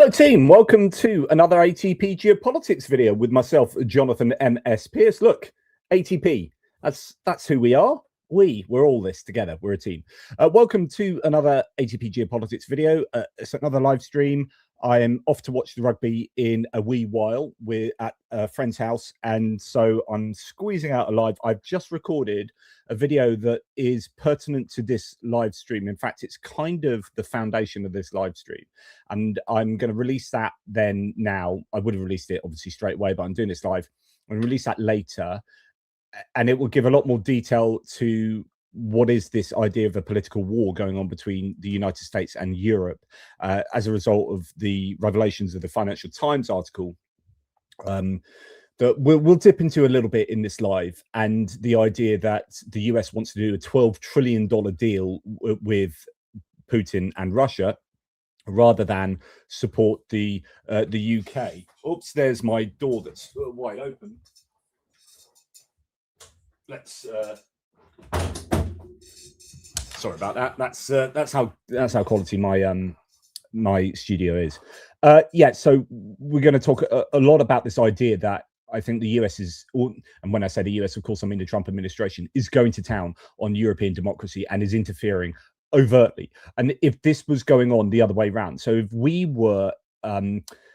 Hello team, welcome to another ATP Geopolitics video with myself, Jonathan M.S. Pierce. Look, ATP, that's who we are. We're all this together, we're a team. Welcome to another ATP Geopolitics video. It's another live stream. I am off to watch the rugby in a wee while. We're at a friend's house, and so I'm squeezing out a live. I've just recorded a video that is pertinent to this live stream. In fact, it's kind of the foundation of this live stream, and I'm going to release that then now. I would have released it obviously straight away, but I'm doing this live. I'm going to release that later, and it will give a lot more detail to what is this idea of a political war going on between the United States and Europe as a result of the revelations of the Financial Times article that we'll dip into a little bit in this live, and the idea that the US wants to do a $12 trillion deal with Putin and Russia rather than support the UK. Oops, there's my door that's wide open. Let's sorry about that. That's how quality my my studio is. Yeah, so we're going to talk a lot about this idea that I think the US is, and when I say the US, of course, I mean the Trump administration, is going to town on European democracy and is interfering overtly. And if this was going on the other way around, so if we were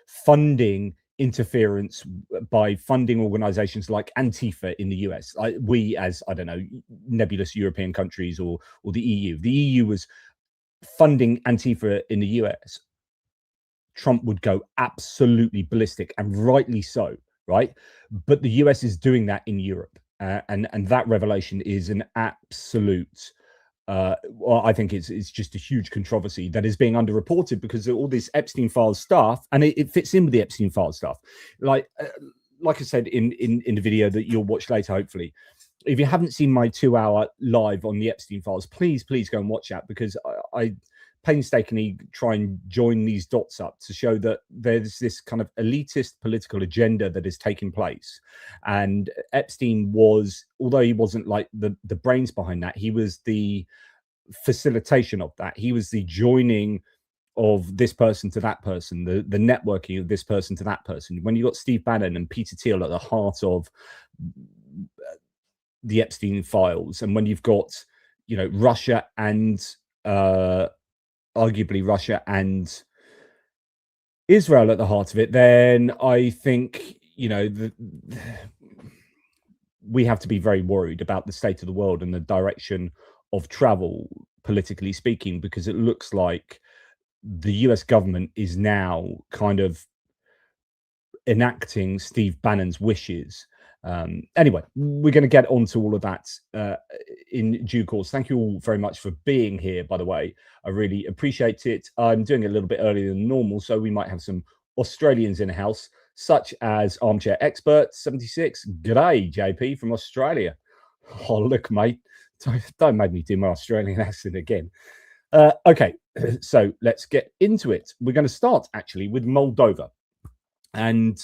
funding interference by funding organizations like Antifa in the US, we as, I don't know, nebulous European countries or the EU was funding Antifa in the US, Trump would go absolutely ballistic, and rightly so, right? But the US is doing that in Europe, and that revelation is an absolute well, I think it's just a huge controversy that is being underreported because of all this Epstein Files stuff, and it fits in with the Epstein Files stuff. Like I said in the video that you'll watch later, hopefully, if you haven't seen my 2-hour live on the Epstein Files, please go and watch that, because I painstakingly try and join these dots up to show that there's this kind of elitist political agenda that is taking place. And Epstein was, although he wasn't like the brains behind that, he was the facilitation of that. He was the joining of this person to that person, the networking of this person to that person. When you got Steve Bannon and Peter Thiel at the heart of the Epstein Files, and when you've got, you know, Russia and arguably Russia and Israel at the heart of it, then I think, you know, we have to be very worried about the state of the world and the direction of travel, politically speaking, because it looks like the US government is now kind of enacting Steve Bannon's wishes. Anyway, we're going to get onto all of that in due course. Thank you all very much for being here, by the way. I really appreciate it. I'm doing it a little bit earlier than normal, so we might have some Australians in the house, such as Armchair Expert 76. G'day, JP from Australia. Oh, look, mate. Don't make me do my Australian accent again. Okay, so let's get into it. We're going to start, actually, with Moldova. And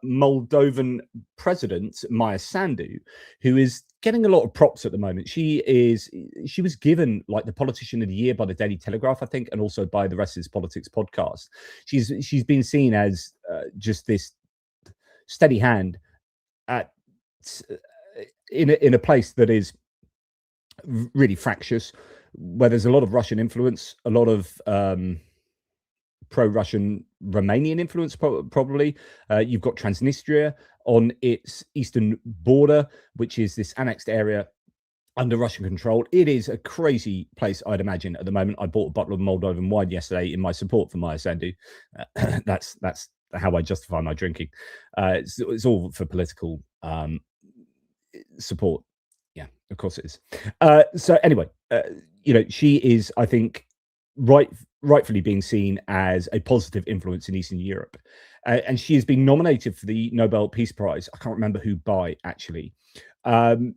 Moldovan President Maya Sandu, who is getting a lot of props at the moment. She was given like the Politician of the Year by the Daily Telegraph, I think, and also by the Rest of This Politics podcast. She's been seen as just this steady hand at in a place that is really fractious, where there's a lot of Russian influence, a lot of pro-Russian Romanian influence, probably. You've got Transnistria on its eastern border, which is this annexed area under Russian control. It is a crazy place, I'd imagine, at the moment. I bought a bottle of Moldovan wine yesterday in my support for Maya Sandu. That's how I justify my drinking. It's all for political support. Yeah, of course it is. So anyway, you know, she is, I think, rightfully being seen as a positive influence in Eastern Europe. And she has been nominated for the Nobel Peace Prize. I can't remember who by, actually. And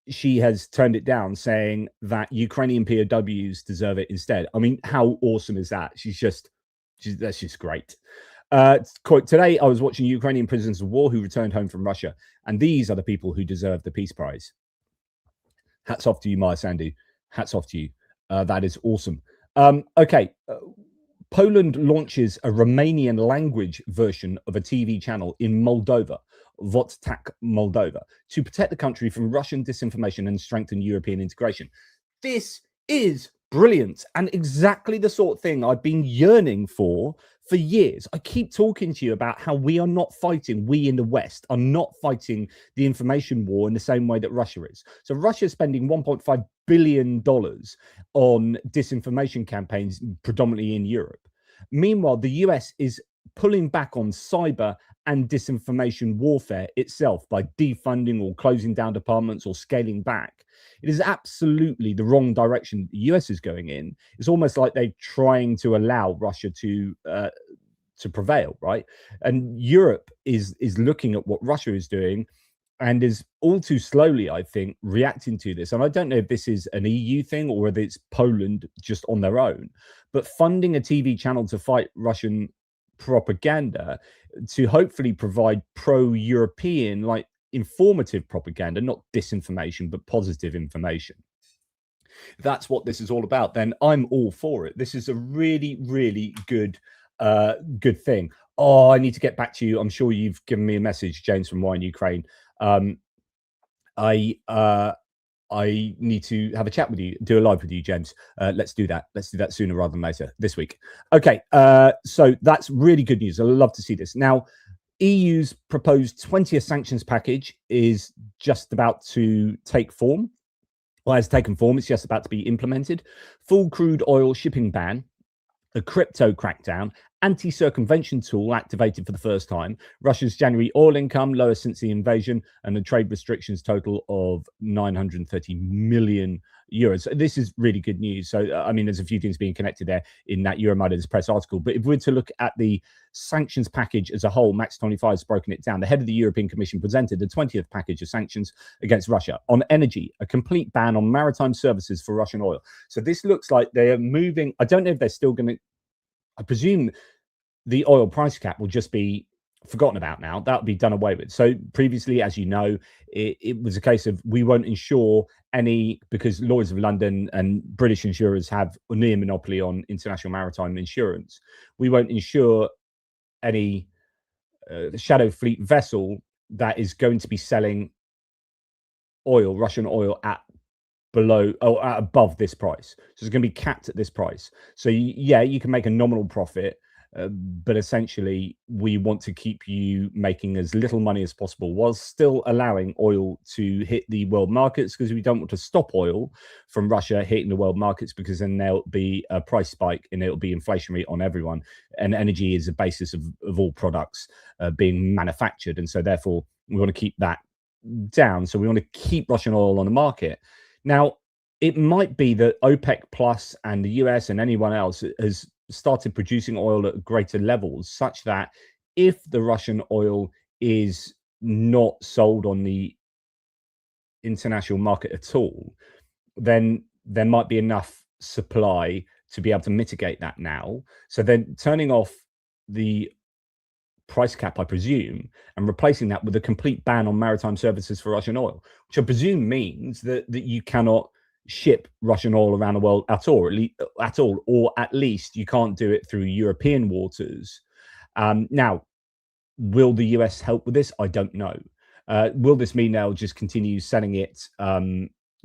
she has turned it down, saying that Ukrainian POWs deserve it instead. I mean, how awesome is that? That's just great. Quote, today I was watching Ukrainian prisoners of war who returned home from Russia, and these are the people who deserve the Peace Prize. Hats off to you, Maya Sandu. Hats off to you. That is awesome. Okay. Poland launches a Romanian language version of a TV channel in Moldova, Votak Moldova, to protect the country from Russian disinformation and strengthen European integration. This is brilliant and exactly the sort of thing I've been yearning for years. I keep talking to you about how we are not fighting, we in the West are not fighting the information war in the same way that Russia is. So Russia is spending $1.5 billion on disinformation campaigns, predominantly in Europe. Meanwhile, the US is pulling back on cyber and disinformation warfare itself by defunding or closing down departments or scaling back. It is absolutely the wrong direction the US is going in. It's almost like they're trying to allow Russia to prevail, right? And Europe is looking at what Russia is doing and is all too slowly, I think, reacting to this. And I don't know if this is an EU thing or whether it's Poland just on their own, but funding a TV channel to fight Russian propaganda to hopefully provide pro-European, like informative propaganda, not disinformation, but positive information. If that's what this is all about, then I'm all for it. This is a really, really good thing. Oh, I need to get back to you. I'm sure you've given me a message, James from Wine Ukraine. I need to have a chat with you, do a live with you, James. Let's do that. Let's do that sooner rather than later this week. Okay, so that's really good news. I love to see this. Now, EU's proposed 20th sanctions package is just about to take form. Well, it has taken form. It's just about to be implemented. Full crude oil shipping ban, a crypto crackdown, anti-circumvention tool activated for the first time, Russia's January oil income lowest since the invasion, and the trade restrictions total of 930 million euros. This is really good news. So, I mean, there's a few things being connected there in that Euromonitor's press article. But if we're to look at the sanctions package as a whole, Max 25 has broken it down. The head of the European Commission presented the 20th package of sanctions against Russia. On energy, a complete ban on maritime services for Russian oil. So this looks like they are moving. I don't know if they're still going to, I presume the oil price cap will just be forgotten about now. That'll be done away with. So previously, as you know, it was a case of we won't insure any, because Lloyd's of London and British insurers have a near monopoly on international maritime insurance. We won't insure any shadow fleet vessel that is going to be selling oil, Russian oil, at below or at above this price. So it's going to be capped at this price. So yeah, you can make a nominal profit, but essentially we want to keep you making as little money as possible while still allowing oil to hit the world markets, because we don't want to stop oil from Russia hitting the world markets, because then there'll be a price spike and it'll be inflationary on everyone. And energy is the basis of all products being manufactured. And so therefore we want to keep that down. So we want to keep Russian oil on the market. Now, it might be that OPEC Plus and the US and anyone else has started producing oil at greater levels, such that if the Russian oil is not sold on the international market at all, then there might be enough supply to be able to mitigate that now. So then turning off the price cap, I presume, and replacing that with a complete ban on maritime services for Russian oil, which I presume means that you cannot ship Russian oil around the world at all, or at least you can't do it through European waters. Now, will the US help with this? I don't know. Will this mean they'll just continue selling it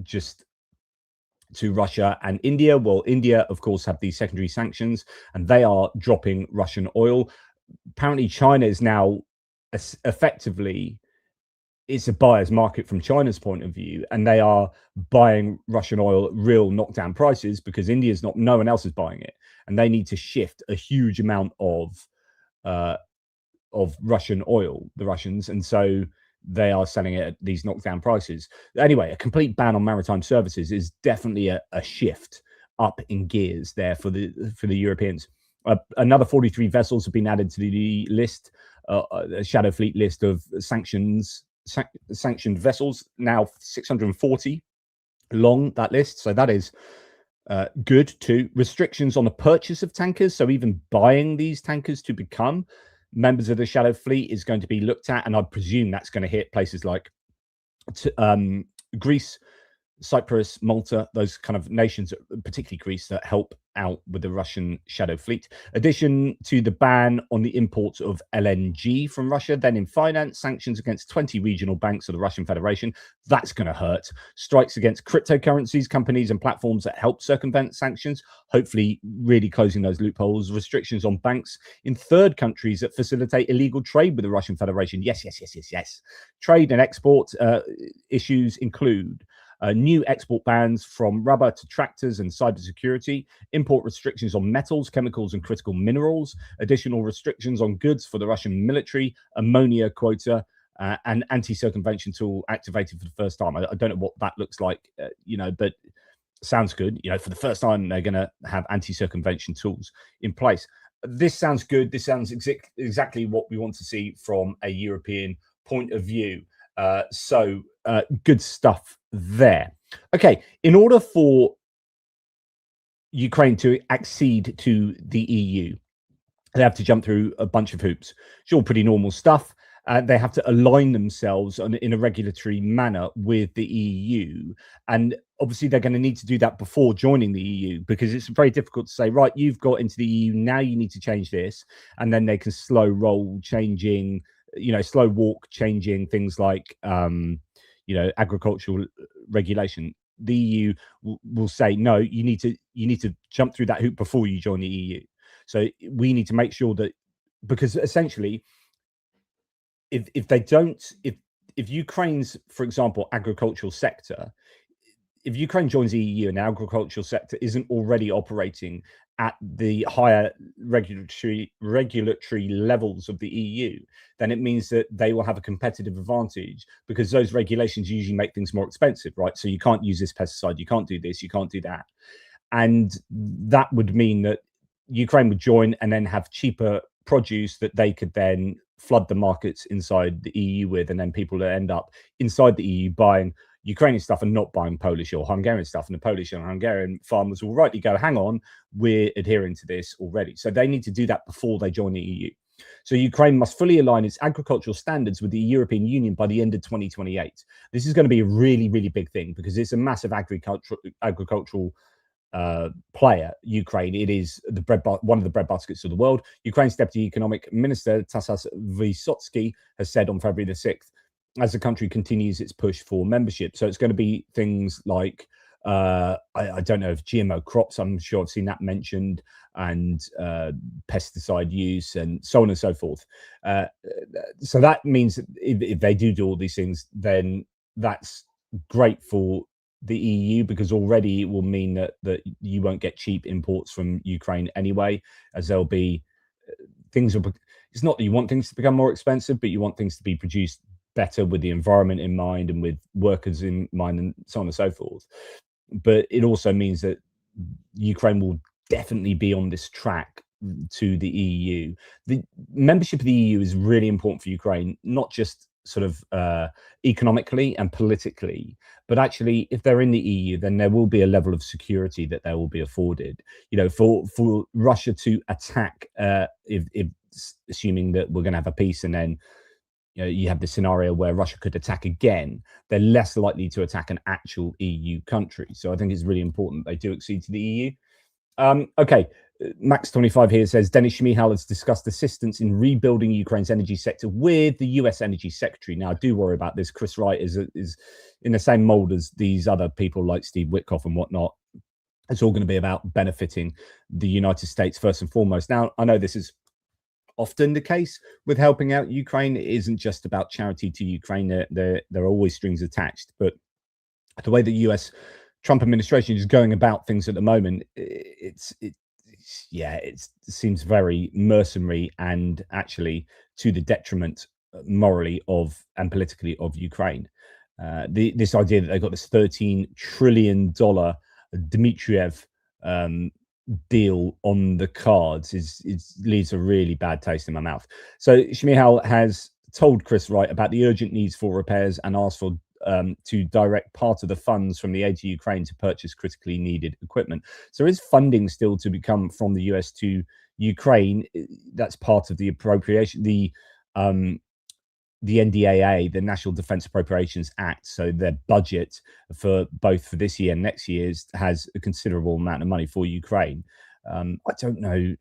just to Russia and India? Well, India, of course, have these secondary sanctions, and they are dropping Russian oil. Apparently, China is now effectively, it's a buyer's market from China's point of view, and they are buying Russian oil at real knockdown prices because India's not, no one else is buying it, and they need to shift a huge amount of Russian oil, the Russians, and so they are selling it at these knockdown prices. Anyway, a complete ban on maritime services is definitely a shift up in gears there for the Europeans. Another 43 vessels have been added to the list, a shadow fleet list of sanctioned vessels, now 640 long, that list. So that is good too. Restrictions on the purchase of tankers, so even buying these tankers to become members of the shadow fleet is going to be looked at, and I presume that's going to hit places like Greece, Cyprus, Malta, those kind of nations, particularly Greece, that help out with the Russian shadow fleet. Addition to the ban on the imports of LNG from Russia. Then in finance, sanctions against 20 regional banks of the Russian Federation. That's going to hurt. Strikes against cryptocurrencies, companies and platforms that help circumvent sanctions, hopefully really closing those loopholes. Restrictions on banks in third countries that facilitate illegal trade with the Russian Federation. Yes. Trade and export issues include new export bans from rubber to tractors and cybersecurity, import restrictions on metals, chemicals, and critical minerals, additional restrictions on goods for the Russian military, ammonia quota, and anti-circumvention tool activated for the first time. I don't know what that looks like, but sounds good. For the first time, they're going to have anti-circumvention tools in place. This sounds good. This sounds exactly what we want to see from a European point of view. So good stuff there. Okay, in order for Ukraine to accede to the EU, they have to jump through a bunch of hoops. It's all pretty normal stuff. They have to align themselves in a regulatory manner with the EU. And obviously, they're going to need to do that before joining the EU, because it's very difficult to say, right, you've got into the EU, now you need to change this. And then they can slow walk changing things like, agricultural regulation. The EU will say, no, you need to jump through that hoop before you join the EU. So we need to make sure that, because essentially, if Ukraine's, for example, agricultural sector, if Ukraine joins the EU and the agricultural sector isn't already operating at the higher regulatory levels of the EU, then it means that they will have a competitive advantage, because those regulations usually make things more expensive, right? So you can't use this pesticide, you can't do this, you can't do that. And that would mean that Ukraine would join and then have cheaper produce that they could then flood the markets inside the EU with, and then people that end up inside the EU buying Ukrainian stuff and not buying Polish or Hungarian stuff, and the Polish and Hungarian farmers will rightly go, hang on, we're adhering to this already. So they need to do that before they join the EU. So Ukraine must fully align its agricultural standards with the European Union by the end of 2028. This is going to be a really, really big thing, because it's a massive agricultural player, Ukraine. It is one of the bread baskets of the world. Ukraine's Deputy Economic Minister Taras Vysotsky has said on February the 6th, as the country continues its push for membership. So it's going to be things like, I don't know if GMO crops, I'm sure I've seen that mentioned, and pesticide use and so on and so forth. So that means that if they do all these things, then that's great for the EU, because already it will mean that you won't get cheap imports from Ukraine anyway, as there'll be it's not that you want things to become more expensive, but you want things to be produced better with the environment in mind and with workers in mind and so on and so forth. But it also means that Ukraine will definitely be on this track to the EU. The membership of the EU is really important for Ukraine, not just sort of economically and politically, but actually, if they're in the EU, then there will be a level of security that they will be afforded. For Russia to attack, if assuming that we're going to have a peace, and then you have the scenario where Russia could attack again, they're less likely to attack an actual EU country. So I think it's really important they do accede to the EU. Okay, Max25 here says, Denis Shmyhal has discussed assistance in rebuilding Ukraine's energy sector with the US Energy Secretary. Now, I do worry about this. Chris Wright is in the same mold as these other people like Steve Witkoff and whatnot. It's all going to be about benefiting the United States first and foremost. Now, I know this is often the case with helping out Ukraine. It isn't just about charity to Ukraine. There are always strings attached. But the way the US Trump administration is going about things at the moment, it seems very mercenary, and actually to the detriment morally and politically of Ukraine. This idea that they've got this $13 trillion Dmitriev deal on the cards leaves a really bad taste in my mouth. So Shmyhal has told Chris Wright about the urgent needs for repairs and asked for to direct part of the funds from the aid to Ukraine to purchase critically needed equipment. So there is funding still to become from the US to Ukraine. That's part of the appropriation. The the NDAA, the National Defense Appropriations Act, so their budget for both for this year and next year has a considerable amount of money for Ukraine. I don't know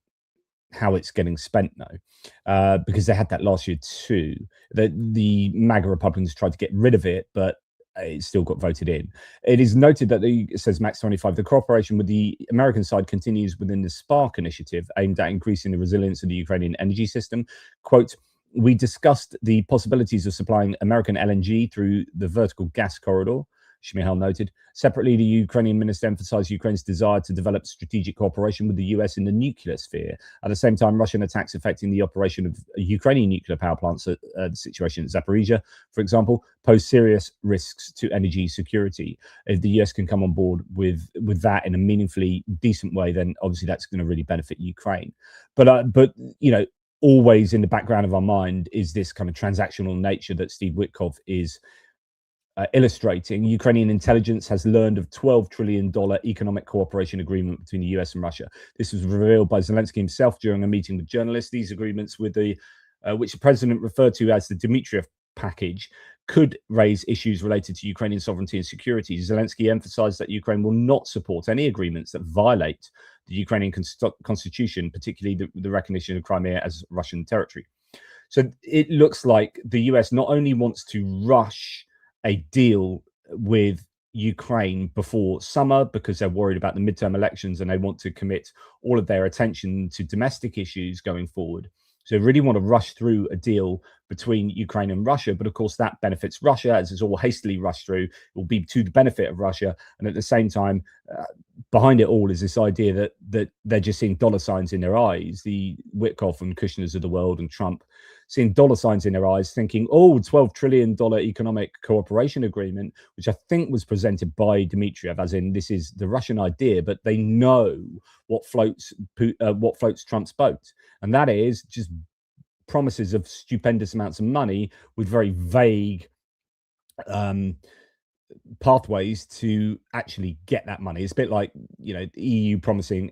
how it's getting spent now, because they had that last year too. The MAGA Republicans tried to get rid of it, but it still got voted in. It is noted that it says Max 25, the cooperation with the American side continues within the Spark initiative aimed at increasing the resilience of the Ukrainian energy system. Quote, we discussed the possibilities of supplying American LNG through the vertical gas corridor, Shmihal noted. Separately, the Ukrainian minister emphasized Ukraine's desire to develop strategic cooperation with the US in the nuclear sphere. At the same time, Russian attacks affecting the operation of Ukrainian nuclear power plants, the situation at Zaporizhia, for example, pose serious risks to energy security. If the US can come on board with that in a meaningfully decent way, then obviously that's going to really benefit Ukraine. But you know, always in the background of our mind is this kind of transactional nature that Steve Witkoff is illustrating. Ukrainian intelligence has learned of $12 trillion economic cooperation agreement between the US and Russia. This was revealed by Zelenskyy himself during a meeting with journalists. These agreements, with which the president referred to as the Dmitriev Package, could raise issues related to Ukrainian sovereignty and security. Zelenskyy emphasized that Ukraine will not support any agreements that violate the Ukrainian constitution, particularly the recognition of Crimea as Russian territory. So it looks like the US not only wants to rush a deal with Ukraine before summer because they're worried about the midterm elections and they want to commit all of their attention to domestic issues going forward. So they really want to rush through a deal between Ukraine and Russia. But of course, that benefits Russia as it's all hastily rushed through. It will be to the benefit of Russia. And at the same time, behind it all is this idea that they're just seeing dollar signs in their eyes. The Witkoff and Kushners of the world and Trump seeing dollar signs in their eyes, thinking, oh, $12 trillion economic cooperation agreement, which I think was presented by Dmitriev, as in this is the Russian idea, but they know what floats Trump's boat. And that is just promises of stupendous amounts of money with very vague pathways to actually get that money. It's a bit like, you know, the EU promising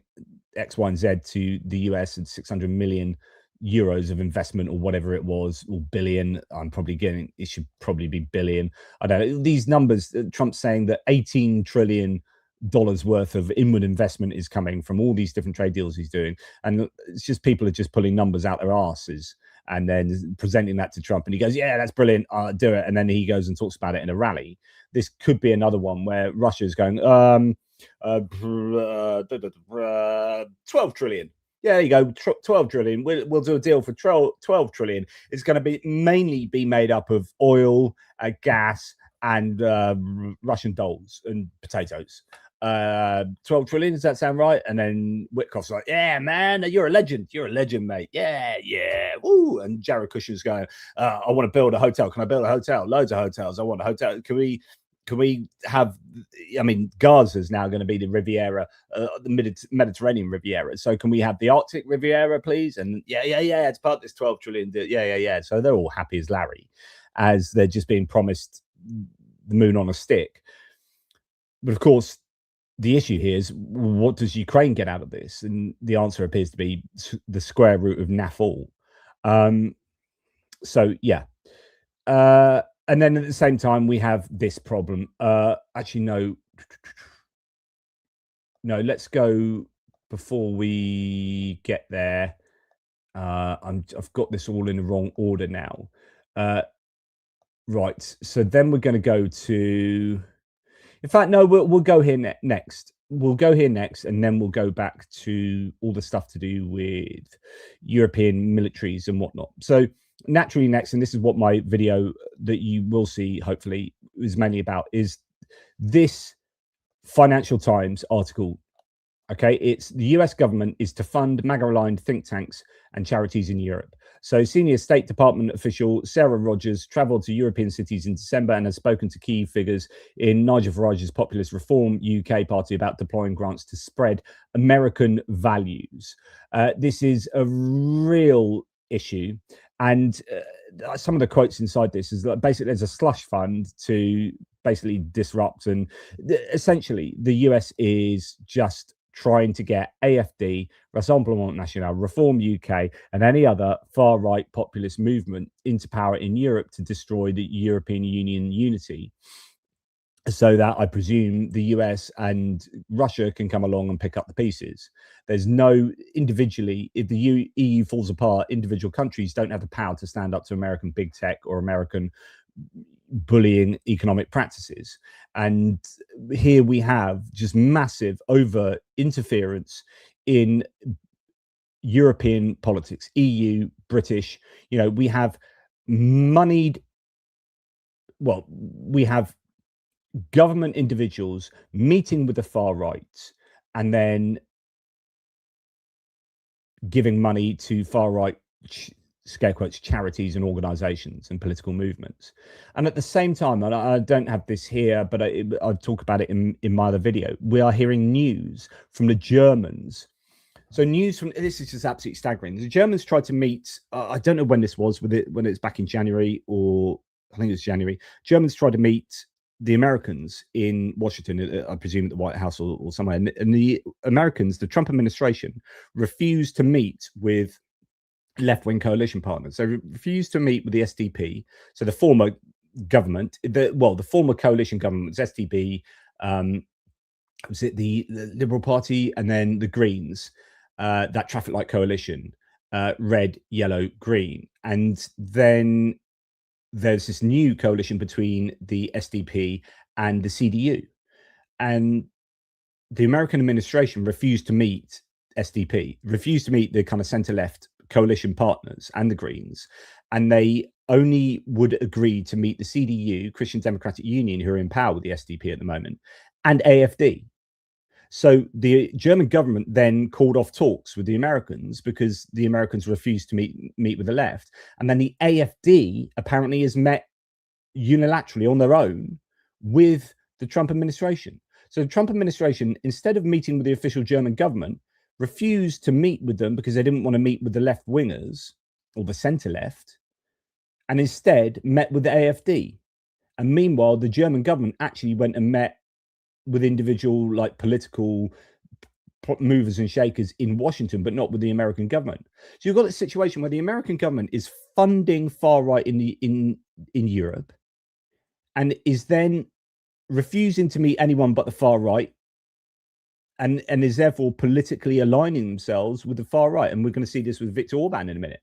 X, Y, and Z to the US and 600 million euros of investment or whatever it was, or billion. I'm probably getting, it should probably be billion. I don't know. These numbers, Trump's saying that $18 trillion worth of inward investment is coming from all these different trade deals he's doing. And it's just people are just pulling numbers out their asses and then presenting that to Trump. And he goes, yeah, that's brilliant. I'll do it. And then he goes and talks about it in a rally. This could be another one where Russia's going, 12 trillion. Yeah, there you go, 12 trillion. We'll do a deal for 12 trillion. It's going to be mainly made up of oil, gas, and Russian dolls and potatoes. 12 trillion, does that sound right? And then Witkoff's like, yeah, man, you're a legend. You're a legend, mate. Yeah, yeah. Woo. And Jared Kushner's going, I want to build a hotel. Can I build a hotel? Loads of hotels. I want a hotel. Can we have, I mean, Gaza's now going to be the Riviera, the Mediterranean Riviera. So can we have the Arctic Riviera, please? And yeah, it's part of this 12 trillion deal. Yeah. So they're all happy as Larry, as they're just being promised the moon on a stick. But of course, the issue here is, what does Ukraine get out of this? And the answer appears to be the square root of naff all. So yeah. And then at the same time, we have this problem. Actually, no, let's go before we get there. I've got this all in the wrong order now. Right. So then we're going to go to, in fact, no, we'll go here next. We'll go here next, and then we'll go back to all the stuff to do with European militaries and whatnot. So naturally next, and this is what my video that you will see hopefully is mainly about, is this Financial Times article. Okay, it's the US government is to fund MAGA-aligned think tanks and charities in Europe. So senior State Department official Sarah Rogers traveled to European cities in December and has spoken to key figures in Nigel Farage's Populist Reform UK party about deploying grants to spread American values. This is a real issue. And some of the quotes inside this is that basically there's a slush fund to basically disrupt. And essentially, the US is just trying to get AFD, Rassemblement National, Reform UK, and any other far-right populist movement into power in Europe to destroy the European Union unity, so that I presume the US and Russia can come along and pick up the pieces. There's no individually, if the EU falls apart, individual countries don't have the power to stand up to American big tech or American bullying economic practices. And here we have just massive over interference in European politics, EU, British. We have moneyed, well, we have government individuals meeting with the far right and then giving money to far right, scare quotes, charities and organizations and political movements. And at the same time, and I don't have this here, but I'll talk about it in my other video, we are hearing news from the Germans. So this is just absolutely staggering. The Germans tried to meet, I don't know when this was, when it's back in January, or I think it was January. Germans tried to meet the Americans in Washington, I presume at the White House or somewhere. And the Americans, the Trump administration, refused to meet with left-wing coalition partners. They refused to meet with the SDP. So the former government, the former coalition government was SDP, was it the Liberal Party, and then the Greens, that traffic light coalition, red, yellow, green. And then there's this new coalition between the SDP and the CDU. And the American administration refused to meet SDP, refused to meet the kind of center-left coalition partners and the Greens. And they only would agree to meet the CDU, Christian Democratic Union, who are in power with the SDP at the moment, and AFD. So the German government then called off talks with the Americans because the Americans refused to meet with the left. And then the AFD apparently has met unilaterally on their own with the Trump administration. So the Trump administration, instead of meeting with the official German government, refused to meet with them because they didn't want to meet with the left wingers or the center left, and instead met with the AFD. And meanwhile, the German government actually went and met with individual political movers and shakers in Washington, but not with the American government. So you've got a situation where the American government is funding far right in Europe, and is then refusing to meet anyone but the far right, and is therefore politically aligning themselves with the far right. And we're going to see this with Viktor Orbán in a minute.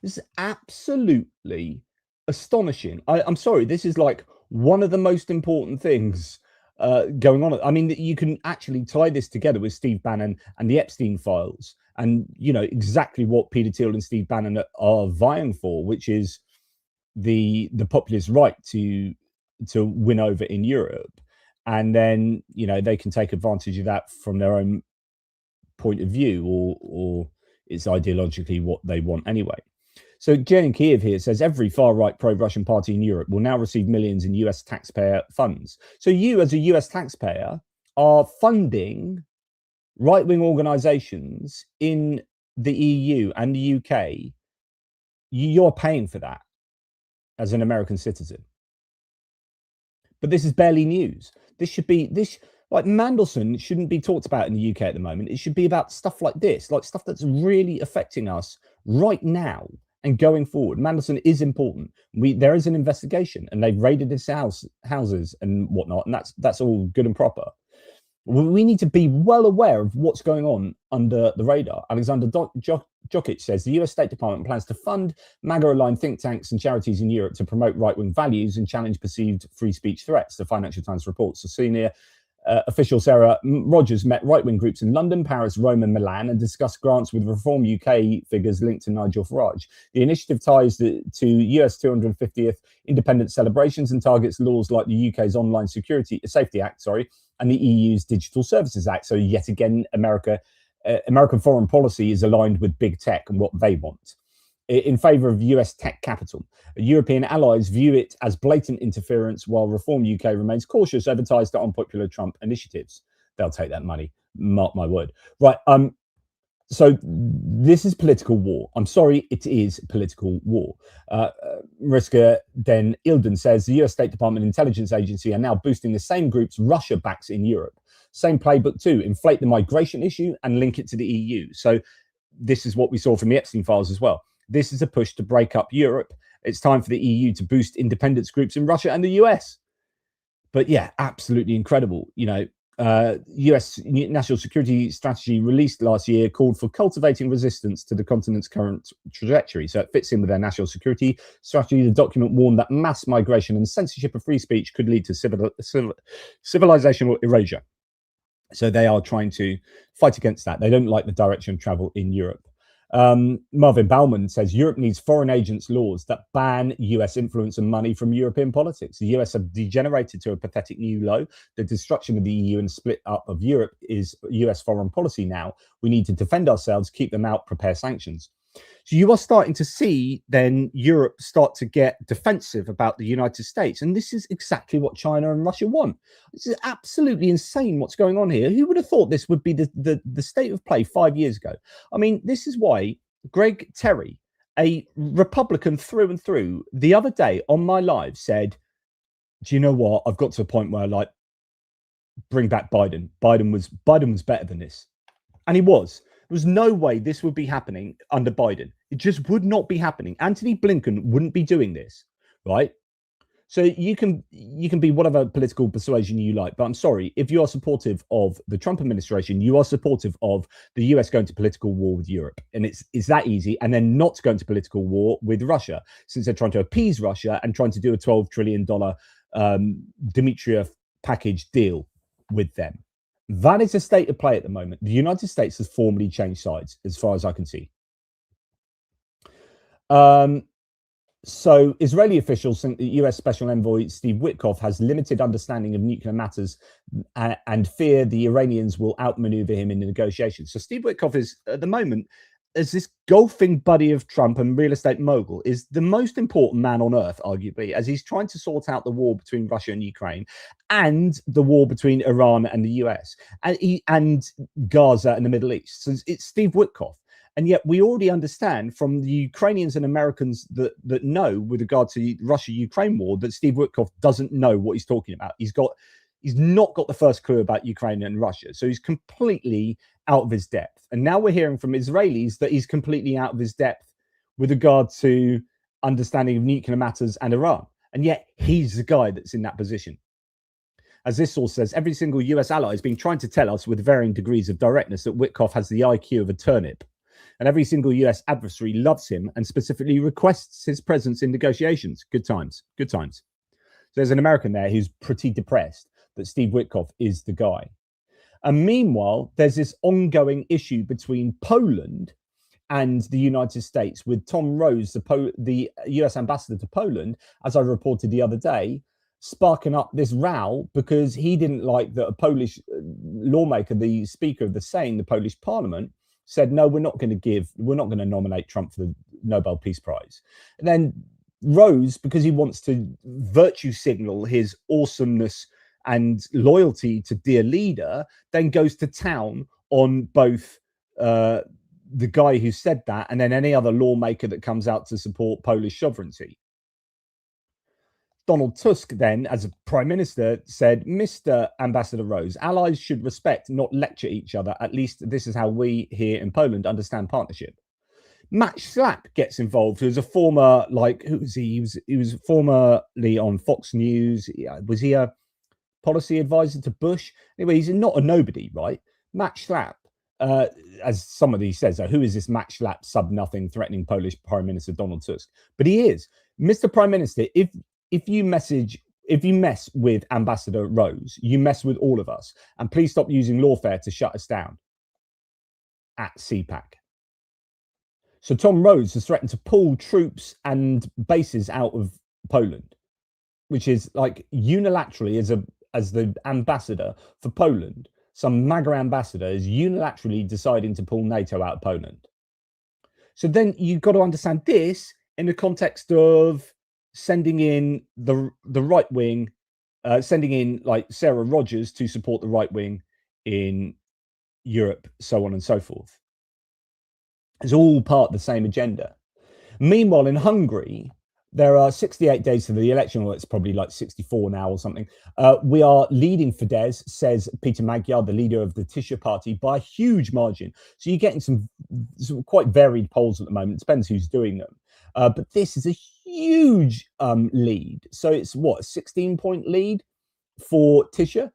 This is absolutely astonishing. I'm sorry, this is like one of the most important things going on. I mean, you can actually tie this together with Steve Bannon and the Epstein files, and exactly what Peter Thiel and Steve Bannon are vying for, which is the populist right to win over in Europe. And then they can take advantage of that from their own point of view, or it's ideologically what they want anyway. So Jay in Kiev here says every far-right pro-Russian party in Europe will now receive millions in US taxpayer funds. So you, as a US taxpayer, are funding right-wing organizations in the EU and the UK. You're paying for that as an American citizen. But this is barely news. Like Mandelson shouldn't be talked about in the UK at the moment. It should be about stuff like this, like stuff that's really affecting us right now and going forward. Mandelson is important. There is an investigation, and they've raided his houses and whatnot, and that's all good and proper. We need to be well aware of what's going on under the radar. Alexander Jokic says the US State Department plans to fund MAGA-aligned think tanks and charities in Europe to promote right-wing values and challenge perceived free speech threats, the Financial Times reports. So senior official Sarah Rogers met right-wing groups in London, Paris, Rome and Milan and discussed grants with Reform UK figures linked to Nigel Farage. The initiative ties to US 250th independence celebrations and targets laws like the UK's Online Safety Act, and the EU's Digital Services Act. So yet again, American foreign policy is aligned with big tech and what they want, in favor of US tech capital. European allies view it as blatant interference, while Reform UK remains cautious over ties to unpopular Trump initiatives. They'll take that money, mark my word. Right, so this is political war. I'm sorry, it is political war. Mariska Den Ilden says the US State Department Intelligence Agency are now boosting the same groups Russia backs in Europe. Same playbook too, inflate the migration issue and link it to the EU. So this is what we saw from the Epstein files as well. This is a push to break up Europe. It's time for the EU to boost independence groups in Russia and the US. But yeah, absolutely incredible. US national security strategy released last year called for cultivating resistance to the continent's current trajectory. So it fits in with their national security strategy. The document warned that mass migration and censorship of free speech could lead to civilizational erasure. So they are trying to fight against that. They don't like the direction of travel in Europe. Marvin Bauman says Europe needs foreign agents laws that ban US influence and money from European politics. The US have degenerated to a pathetic new low. The destruction of the EU and split up of Europe is US foreign policy now. We need to defend ourselves, keep them out, prepare sanctions. So you are starting to see then Europe start to get defensive about the United States. And this is exactly what China and Russia want. This is absolutely insane what's going on here. Who would have thought this would be the state of play 5 years ago? I mean, this is why Greg Terry, a Republican through and through, the other day on my live said, do you know what? I've got to a point where bring back Biden. Biden was better than this. And he was. There was no way this would be happening under Biden. It just would not be happening. Anthony Blinken wouldn't be doing this, right? So you can be whatever political persuasion you like, but I'm sorry, if you are supportive of the Trump administration, you are supportive of the US going to political war with Europe. And it's that easy. And then not going to political war with Russia, since they're trying to appease Russia and trying to do a $12 trillion Dmitriev Package deal with them. That is a state of play at the moment. The United States has formally changed sides, as far as I can see. So Israeli officials think that US Special Envoy Steve Witkoff has limited understanding of nuclear matters and fear the Iranians will outmaneuver him in the negotiations. So Steve Witkoff is, at the moment, as this golfing buddy of Trump and real estate mogul, is the most important man on earth, arguably, as he's trying to sort out the war between Russia and Ukraine and the war between Iran and the US and Gaza and the Middle East. So it's Steve Witkoff. And yet we already understand from the Ukrainians and Americans that know with regard to the Russia-Ukraine war that Steve Witkoff doesn't know what he's talking about. He's not got the first clue about Ukraine and Russia. So he's completely out of his depth. And now we're hearing from Israelis that he's completely out of his depth with regard to understanding of nuclear matters and Iran. And yet he's the guy that's in that position. As this source says, every single US ally has been trying to tell us with varying degrees of directness that Witkoff has the IQ of a turnip. And every single US adversary loves him and specifically requests his presence in negotiations. Good times, good times. So there's an American there who's pretty depressed that Steve Witkoff is the guy. And meanwhile, there's this ongoing issue between Poland and the United States with Tom Rose, the US ambassador to Poland, as I reported the other day, sparking up this row because he didn't like that a Polish lawmaker, the Speaker of the Sejm, the Polish Parliament, said, no, we're not going to nominate Trump for the Nobel Peace Prize. And then Rose, because he wants to virtue signal his awesomeness and loyalty to dear leader, then goes to town on both the guy who said that and then any other lawmaker that comes out to support Polish sovereignty. Donald Tusk then, as a prime minister, said, Mr. Ambassador Rose, allies should respect, not lecture each other. At least this is how we here in Poland understand partnership. Matt Schlapp gets involved, who's a former, who was he? He was formerly on Fox News. Was he a policy advisor to Bush? Anyway, he's not a nobody, right? Matt Schlapp, as somebody says, who is this Matt Schlapp sub-nothing threatening Polish Prime Minister Donald Tusk? But he is. Mr. Prime Minister, if you mess with Ambassador Rose, you mess with all of us. And please stop using lawfare to shut us down at CPAC. So Tom Rose has threatened to pull troops and bases out of Poland, which is unilaterally as the ambassador for Poland. Some MAGA ambassador is unilaterally deciding to pull NATO out of Poland. So then you've got to understand this in the context of sending in the right wing, sending in Sarah Rogers to support the right wing in Europe, so on and so forth. It's all part of the same agenda. Meanwhile, in Hungary, There are 68 days to the election, or it's probably like 64 now or something. We are leading Fidesz, says Peter Magyar, the leader of the Tisza party, by a huge margin. So you're getting some quite varied polls at the moment. It depends who's doing them. But this is a huge lead. So it's what, a 16-point lead for Tisza?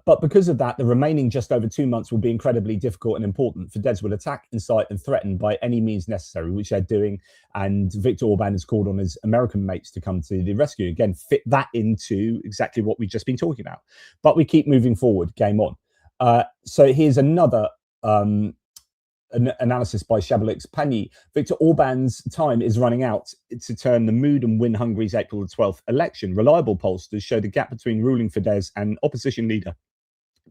But because of that, the remaining just over 2 months will be incredibly difficult and important. Fidesz will attack, incite, and threaten by any means necessary, which they're doing. And Viktor Orbán has called on his American mates to come to the rescue. Again, fit that into exactly what we've just been talking about. But we keep moving forward. Game on. So here's another an analysis by Shabalix Pani. Viktor Orbán's time is running out to turn the mood and win Hungary's April the 12th election. Reliable pollsters show the gap between ruling Fidesz and opposition leader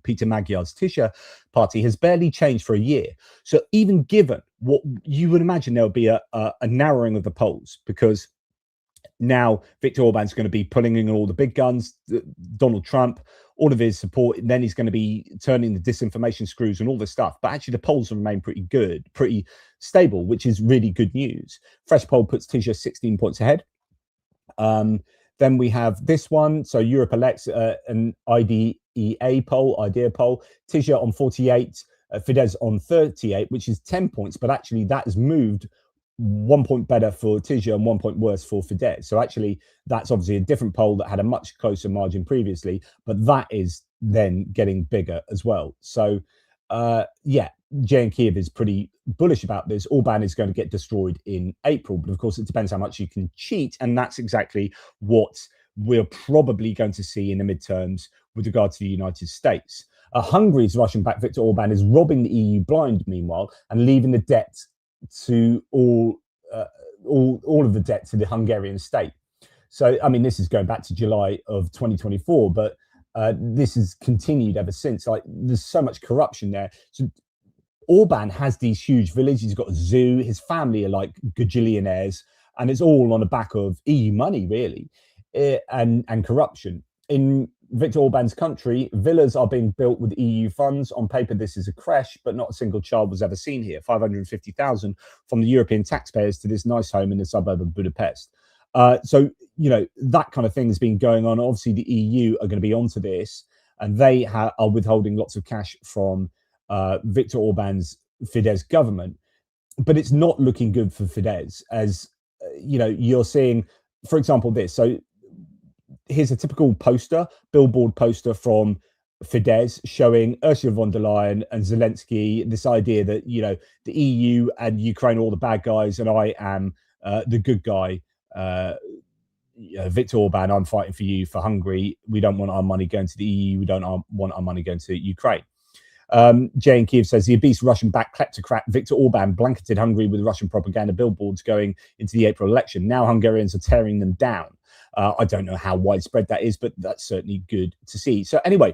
Peter Magyar's Tisza party has barely changed for a year. So even given what you would imagine, there would be a narrowing of the polls, because now Viktor Orbán's going to be pulling in all the big guns, Donald Trump, all of his support, and then he's going to be turning the disinformation screws and all this stuff. But actually the polls remain pretty good, pretty stable, which is really good news. Fresh poll puts Tisza 16 points ahead. Then we have this one. So Europe elects an IDEA poll, Tisza on 48, Fidesz on 38, which is 10 points. But actually that has moved 1 point better for Tisza and 1 point worse for Fidesz. So actually that's obviously a different poll that had a much closer margin previously, but that is then getting bigger as well. So yeah, Jay and Kiev is pretty bullish about this. Orbán is going to get destroyed in April, but of course it depends how much you can cheat, and that's exactly what we're probably going to see in the midterms with regard to the United States. Hungary's Russian-backed Viktor Orbán is robbing the EU blind, meanwhile, and leaving the debt to all of the debt to the Hungarian state. So, I mean, this is going back to July of 2024, but this has continued ever since. Like, there's so much corruption there. So Orbán has these huge villages. He's got a zoo. His family are like gajillionaires, and it's all on the back of EU money, really, and corruption. In Viktor Orbán's country, villas are being built with EU funds. On paper, this is a crash, but not a single child was ever seen here. 550,000 from the European taxpayers to this nice home in the suburb of Budapest. So, you know, that kind of thing has been going on. Obviously, the EU are going to be onto this, and they are withholding lots of cash from Viktor Orbán's Fidesz government. But it's not looking good for Fidesz, as, you know, you're seeing, for example, this. So here's a typical poster, billboard poster from Fidesz showing Ursula von der Leyen and Zelenskyy, this idea that, you know, the EU and Ukraine are all the bad guys and I am the good guy. Viktor Orbán, I'm fighting for you, for Hungary. We don't want our money going to the EU. We don't want our money going to Ukraine. Jay in Kiev says the obese Russian-backed kleptocrat Viktor Orbán blanketed Hungary with Russian propaganda billboards going into the April election. Now Hungarians are tearing them down. I don't know how widespread that is, but that's certainly good to see. So anyway,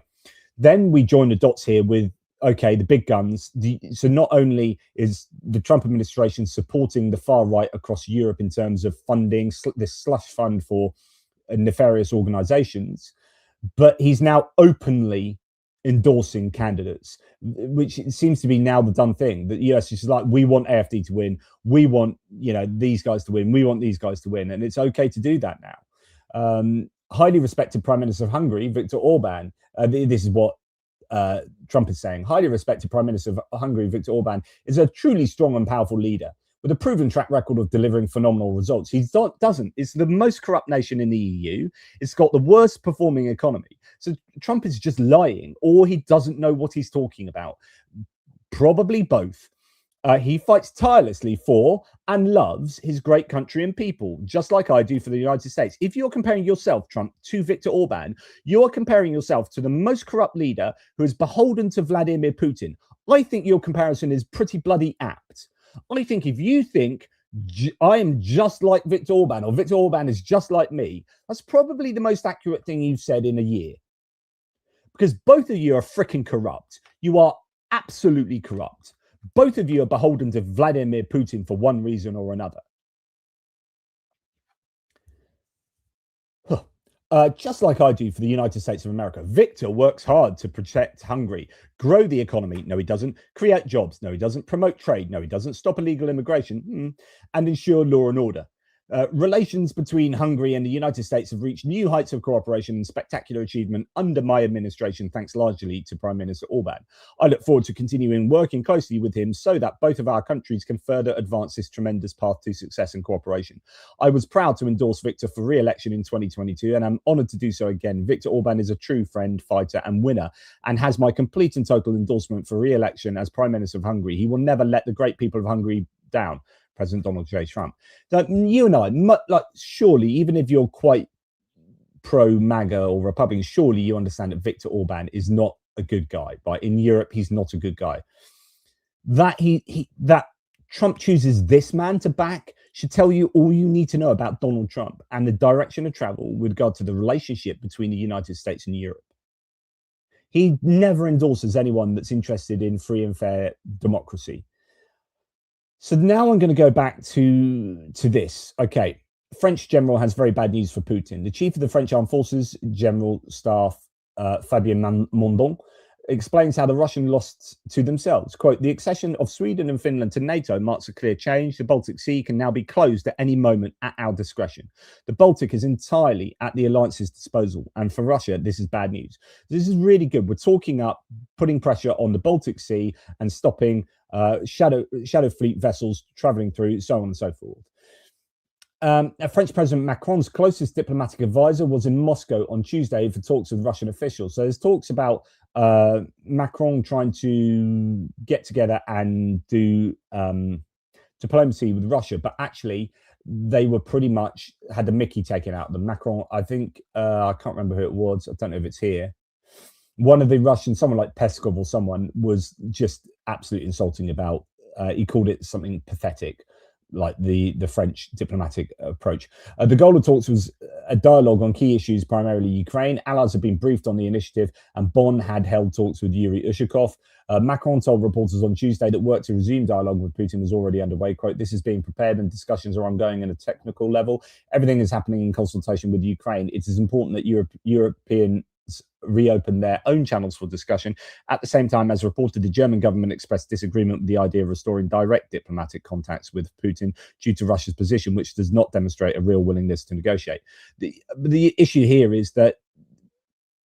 then we join the dots here with, okay, the big guns. So not only is the Trump administration supporting the far right across Europe in terms of funding, this slush fund for nefarious organizations, but he's now openly endorsing candidates, which seems to be now the done thing. The US is like, we want AfD to win. We want, you know, these guys to win. We want these guys to win. And it's okay to do that now. Highly respected Prime Minister of Hungary, Viktor Orbán, this is what Trump is saying. Highly respected Prime Minister of Hungary, Viktor Orbán, is a truly strong and powerful leader with a proven track record of delivering phenomenal results. He doesn't. It's the most corrupt nation in the EU. It's got the worst performing economy. So Trump is just lying, or he doesn't know what he's talking about. Probably both. He fights tirelessly for and loves his great country and people, just like I do for the United States. If you're comparing yourself, Trump, to Viktor Orbán, you're comparing yourself to the most corrupt leader who is beholden to Vladimir Putin. I think your comparison is pretty bloody apt. I think if you think I am just like Viktor Orbán, or Viktor Orbán is just like me, that's probably the most accurate thing you've said in a year. Because both of you are freaking corrupt. You are absolutely corrupt. Both of you are beholden to Vladimir Putin for one reason or another. Just like I do for the United States of America, Viktor works hard to protect Hungary, grow the economy. No, he doesn't. Create jobs. No, he doesn't. Promote trade. No, he doesn't. Stop illegal immigration and ensure law and order. Relations between Hungary and the United States have reached new heights of cooperation and spectacular achievement under my administration, thanks largely to Prime Minister Orbán. I look forward to continuing working closely with him so that both of our countries can further advance this tremendous path to success and cooperation. I was proud to endorse Viktor for re-election in 2022, and I'm honoured to do so again. Viktor Orbán is a true friend, fighter and winner, and has my complete and total endorsement for re-election as Prime Minister of Hungary. He will never let the great people of Hungary down. President Donald J. Trump. Now, you and I, like, surely, even if you're quite pro-MAGA or Republican, surely you understand that Viktor Orbán is not a good guy. Right? In Europe, he's not a good guy. That that Trump chooses this man to back should tell you all you need to know about Donald Trump and the direction of travel with regard to the relationship between the United States and Europe. He never endorses anyone that's interested in free and fair democracy. So now I'm going to go back to this. Okay, French general has very bad news for Putin. The chief of the French Armed Forces, General Staff Fabien Mondon, explains how the Russians lost to themselves. Quote, the accession of Sweden and Finland to NATO marks a clear change. The Baltic Sea can now be closed at any moment at our discretion. The Baltic is entirely at the alliance's disposal. And for Russia, this is bad news. This is really good. We're talking up, putting pressure on the Baltic Sea and stopping shadow fleet vessels traveling through, so on and so forth. French President Macron's closest diplomatic advisor was in Moscow on Tuesday for talks with Russian officials. So there's talks about Macron trying to get together and do diplomacy with Russia, but actually they were pretty much had the Mickey taken out of them. Macron, I think, I can't remember who it was. I don't know if it's here. One of the Russians, someone like Peskov or someone, was just absolutely insulting about, he called it something pathetic, like the French diplomatic approach. The goal of talks was a dialogue on key issues, primarily Ukraine. Allies have been briefed on the initiative, and Bonn had held talks with Yuri Ushakov. Macron told reporters on Tuesday that work to resume dialogue with Putin was already underway. Quote, this is being prepared and discussions are ongoing at a technical level. Everything is happening in consultation with Ukraine. It is important that European reopen their own channels for discussion. At the same time, as reported, the German government expressed disagreement with the idea of restoring direct diplomatic contacts with Putin due to Russia's position, which does not demonstrate a real willingness to negotiate. The issue here is that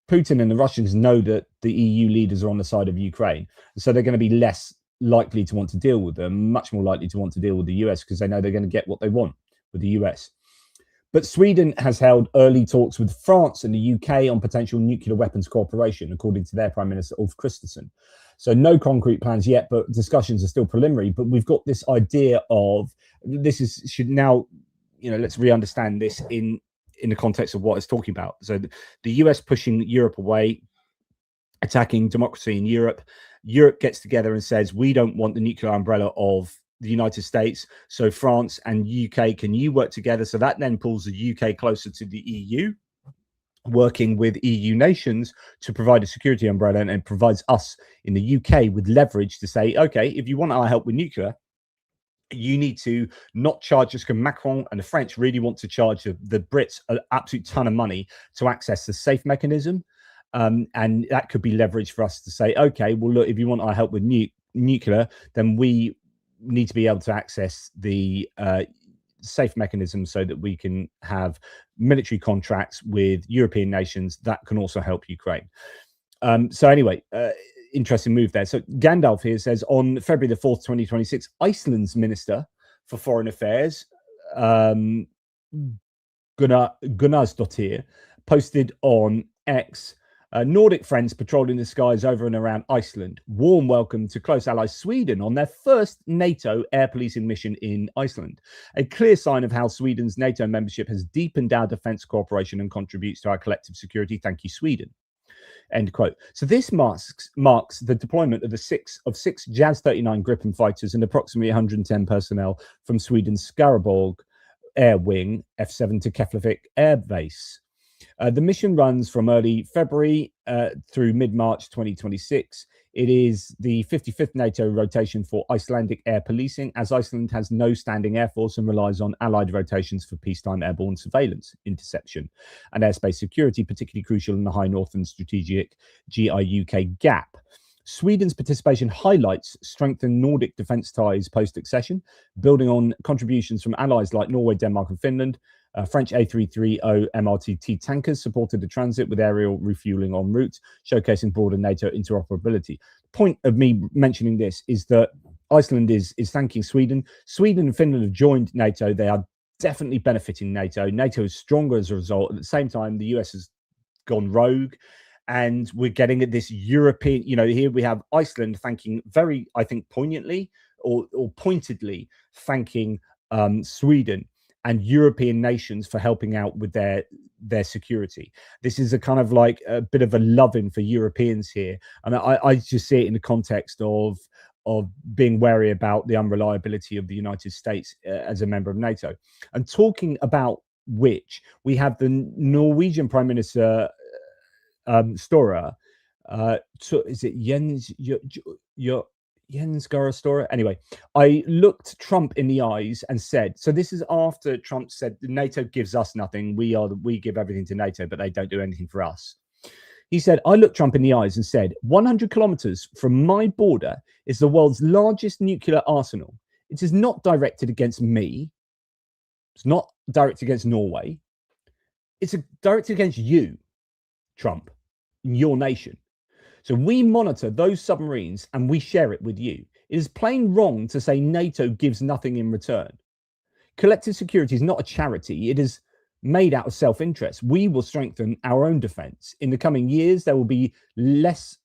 Putin and the Russians know that the EU leaders are on the side of Ukraine, so they're going to be less likely to want to deal with them, much more likely to want to deal with the US because they know they're going to get what they want with the US. But Sweden has held early talks with France and the UK on potential nuclear weapons cooperation, according to their Prime Minister, Ulf Kristersson. So no concrete plans yet, but discussions are still preliminary. But we've got this idea of should now, let's re-understand this in the context of what it's talking about. So the US pushing Europe away, attacking democracy in Europe. Europe gets together and says, we don't want the nuclear umbrella of the United States, so France and UK, can you work together? So that then pulls the UK closer to the EU, working with EU nations to provide a security umbrella, and provides us in the UK with leverage to say, okay, if you want our help with nuclear, you need to not charge us, because Macron and the French really want to charge the Brits an absolute ton of money to access the safe mechanism. And that could be leverage for us to say, okay, well, look, if you want our help with nuclear, then we need to be able to access the safe mechanism so that we can have military contracts with European nations that can also help Ukraine. So anyway, interesting move there. So Gandalf here says, on February the 4th, 2026, Iceland's Minister for Foreign Affairs, Gunnarsdottir, posted on X, Nordic friends patrolling the skies over and around Iceland. Warm welcome to close ally Sweden on their first NATO air policing mission in Iceland. A clear sign of how Sweden's NATO membership has deepened our defence cooperation and contributes to our collective security. Thank you, Sweden. End quote. So this marks the deployment of six Jazz 39 Gripen fighters and approximately 110 personnel from Sweden's Skaraborg Air Wing F7 to Keflavik Air Base. The mission runs from early February through mid-March 2026. It is the 55th NATO rotation for Icelandic air policing, as Iceland has no standing air force and relies on allied rotations for peacetime airborne surveillance, interception, and airspace security, particularly crucial in the high north and strategic GIUK gap. Sweden's participation highlights strengthened Nordic defence ties post-accession, building on contributions from allies like Norway, Denmark and Finland. French A330 MRTT tankers supported the transit with aerial refuelling en route, showcasing broader NATO interoperability. The point of me mentioning this is that Iceland is thanking Sweden. Sweden and Finland have joined NATO. They are definitely benefiting NATO. NATO is stronger as a result. At the same time, the US has gone rogue. And we're getting at this European, here we have Iceland thanking very, I think, poignantly or pointedly thanking Sweden and European nations for helping out with their security. This is a kind of like a bit of a loving for Europeans here. And I just see it in the context of being wary about the unreliability of the United States as a member of NATO. And talking about which, we have the Norwegian Prime Minister, Støre, so is it Jens Gahr Støre? Anyway, I looked Trump in the eyes and said, so this is after Trump said NATO gives us nothing, we give everything to NATO, but they don't do anything for us. He said, I looked Trump in the eyes and said, 100 kilometers from my border is the world's largest nuclear arsenal. It is not directed against me. It's not directed against Norway. It's directed against you, Trump, in your nation. So we monitor those submarines and we share it with you. It is plain wrong to say NATO gives nothing in return. Collective security is not a charity. It is made out of self-interest. We will strengthen our own defense. In the coming years, there will be less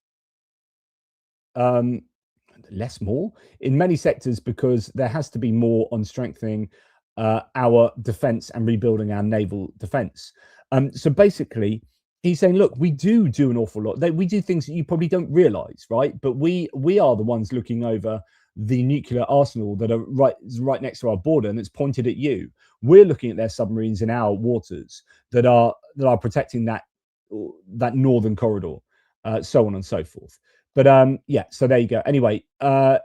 more in many sectors because there has to be more on strengthening our defense and rebuilding our naval defense. So basically, he's saying, look, we do an awful lot. We do things that you probably don't realize, right? But we are the ones looking over the nuclear arsenal that are right next to our border, and it's pointed at you. We're looking at their submarines in our waters that are protecting that northern corridor, so on and so forth. But yeah, so there you go. Anyway, I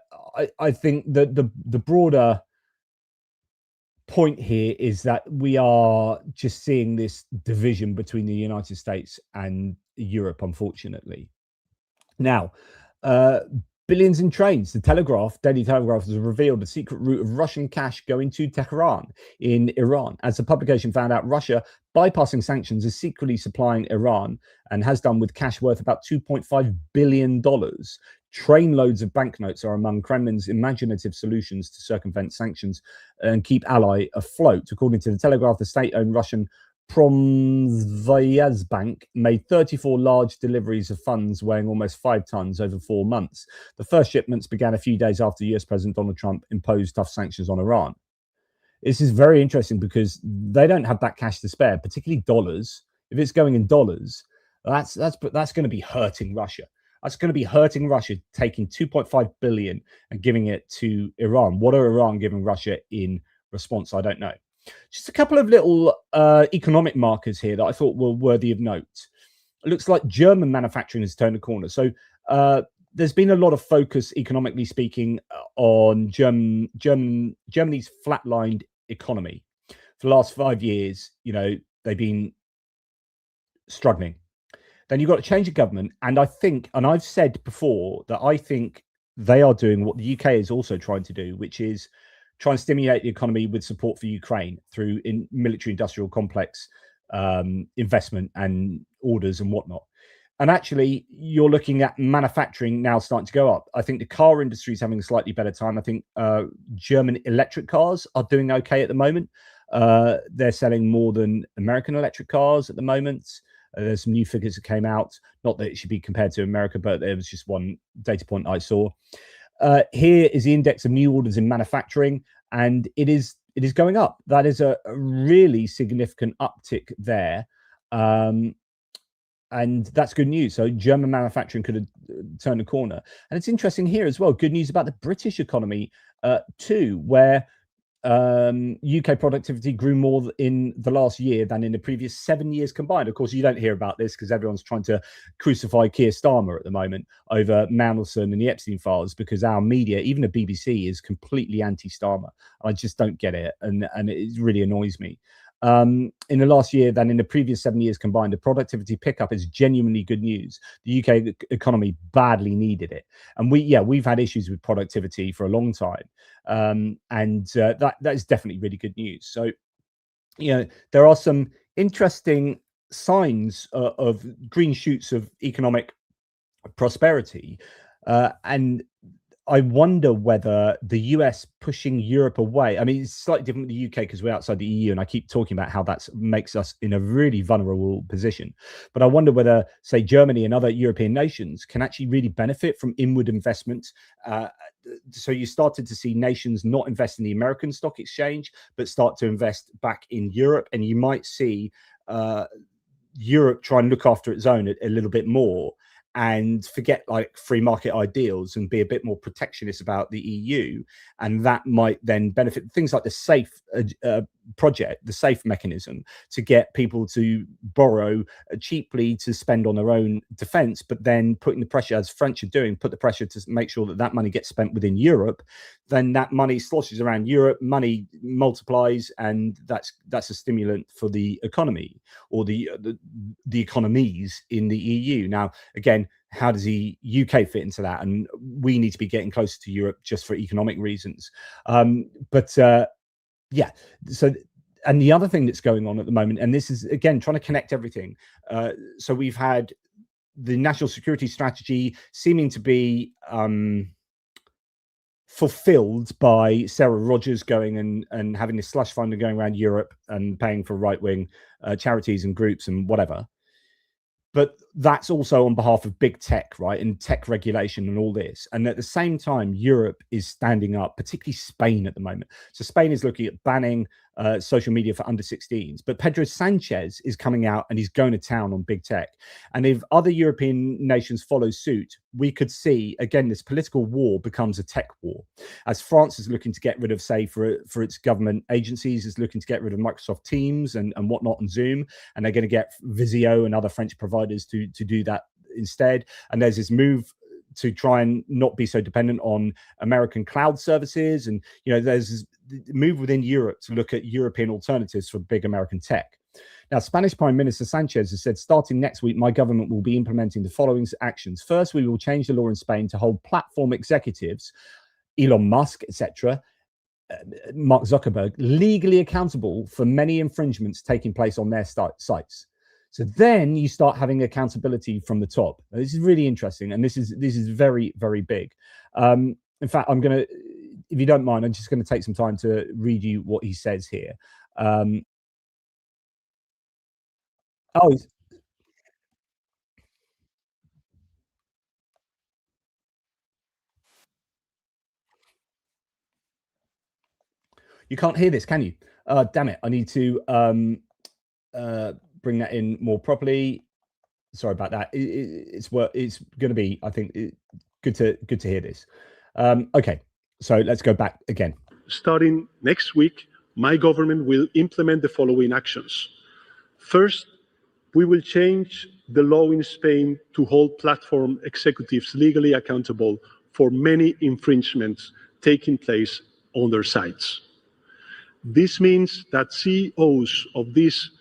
think that the broader point here is that we are just seeing this division between the United States and Europe, unfortunately. Now, billions in trains. The Daily Telegraph has revealed a secret route of Russian cash going to Tehran in Iran. As the publication found out, Russia, bypassing sanctions, is secretly supplying Iran and has done with cash worth about $2.5 billion. Trainloads of banknotes are among Kremlin's imaginative solutions to circumvent sanctions and keep ally afloat. According to the Telegraph, the state-owned Russian Pромsvязьbank made 34 large deliveries of funds weighing almost 5 tons over 4 months. The first shipments began a few days after US President Donald Trump imposed tough sanctions on Iran. This is very interesting because they don't have that cash to spare, particularly dollars. If it's going in dollars, that's going to be hurting Russia. That's going to be hurting Russia, taking 2.5 billion and giving it to Iran. What are Iran giving Russia in response? I don't know. Just a couple of little economic markers here that I thought were worthy of note. It looks like German manufacturing has turned a corner. So there's been a lot of focus, economically speaking, on Germany's flatlined economy. For the last 5 years, they've been struggling. Then you've got a change of government. And I think, and I've said before, that I think they are doing what the UK is also trying to do, which is try and stimulate the economy with support for Ukraine through military industrial complex investment and orders and whatnot. And actually, you're looking at manufacturing now starting to go up. I think the car industry is having a slightly better time. I think German electric cars are doing okay at the moment. They're selling more than American electric cars at the moment. There's some new figures that came out. Not that it should be compared to America, but there was just one data point I saw. Here is the index of new orders in manufacturing, and it is going up. That is a really significant uptick there, and that's good news. So German manufacturing could have turned a corner. And it's interesting here as well. Good news about the British economy too, where UK productivity grew more in the last year than in the previous 7 years combined. Of course, you don't hear about this because everyone's trying to crucify Keir Starmer at the moment over Mandelson and the Epstein files, because our media, even the BBC, is completely anti-Starmer. I just don't get it, and it really annoys me. in the last year than in the previous 7 years combined. The productivity pickup is genuinely good news. The UK economy badly needed it, and we've had issues with productivity for a long time, and that is definitely really good news. So, there are some interesting signs of green shoots of economic prosperity, and I wonder whether the US pushing Europe away. I mean, it's slightly different with the UK because we're outside the EU, and I keep talking about how that makes us in a really vulnerable position. But I wonder whether, say, Germany and other European nations can actually really benefit from inward investment. So you started to see nations not invest in the American stock exchange, but start to invest back in Europe. And you might see Europe try and look after its own a little bit more, and forget like free market ideals and be a bit more protectionist about the EU. And that might then benefit things like the SAFE project, the SAFE mechanism, to get people to borrow cheaply to spend on their own defense, but then putting the pressure, as French are doing, put the pressure to make sure that that money gets spent within Europe. Then that money sloshes around Europe, money multiplies, and that's a stimulant for the economy, or the economies in the EU. Now, again, how does the UK fit into that? And we need to be getting closer to Europe just for economic reasons. Yeah. So, and the other thing that's going on at the moment, and this is again trying to connect everything. So we've had the national security strategy seeming to be fulfilled by Sarah Rogers going and having this slush fund and going around Europe and paying for right-wing charities and groups and whatever. But that's also on behalf of big tech, right? And tech regulation and all this. And at the same time, Europe is standing up, particularly Spain at the moment. So Spain is looking at banning social media for under 16s. But Pedro Sanchez is coming out and he's going to town on big tech. And if other European nations follow suit, we could see, again, this political war becomes a tech war. As France is looking to get rid of, say, for its government agencies, is looking to get rid of Microsoft Teams and whatnot and Zoom. And they're going to get Vizio and other French providers to do that instead. And there's this move to try and not be so dependent on American cloud services. And, there's this move within Europe to look at European alternatives for big American tech. Now, Spanish Prime Minister Sanchez has said, starting next week, my government will be implementing the following actions. First, we will change the law in Spain to hold platform executives, Elon Musk, etc., Mark Zuckerberg, legally accountable for many infringements taking place on their sites. So then you start having accountability from the top. Now, this is really interesting, and this is very, very big. In fact, I'm going to, if you don't mind, I'm just going to take some time to read you what he says here. You can't hear this, can you? Damn it! I need to bring that in more properly. Sorry about that. It's going to be, I think, good to hear this. Okay, so let's go back again. Starting next week, my government will implement the following actions. First, we will change the law in Spain to hold platform executives legally accountable for many infringements taking place on their sites. This means that CEOs of these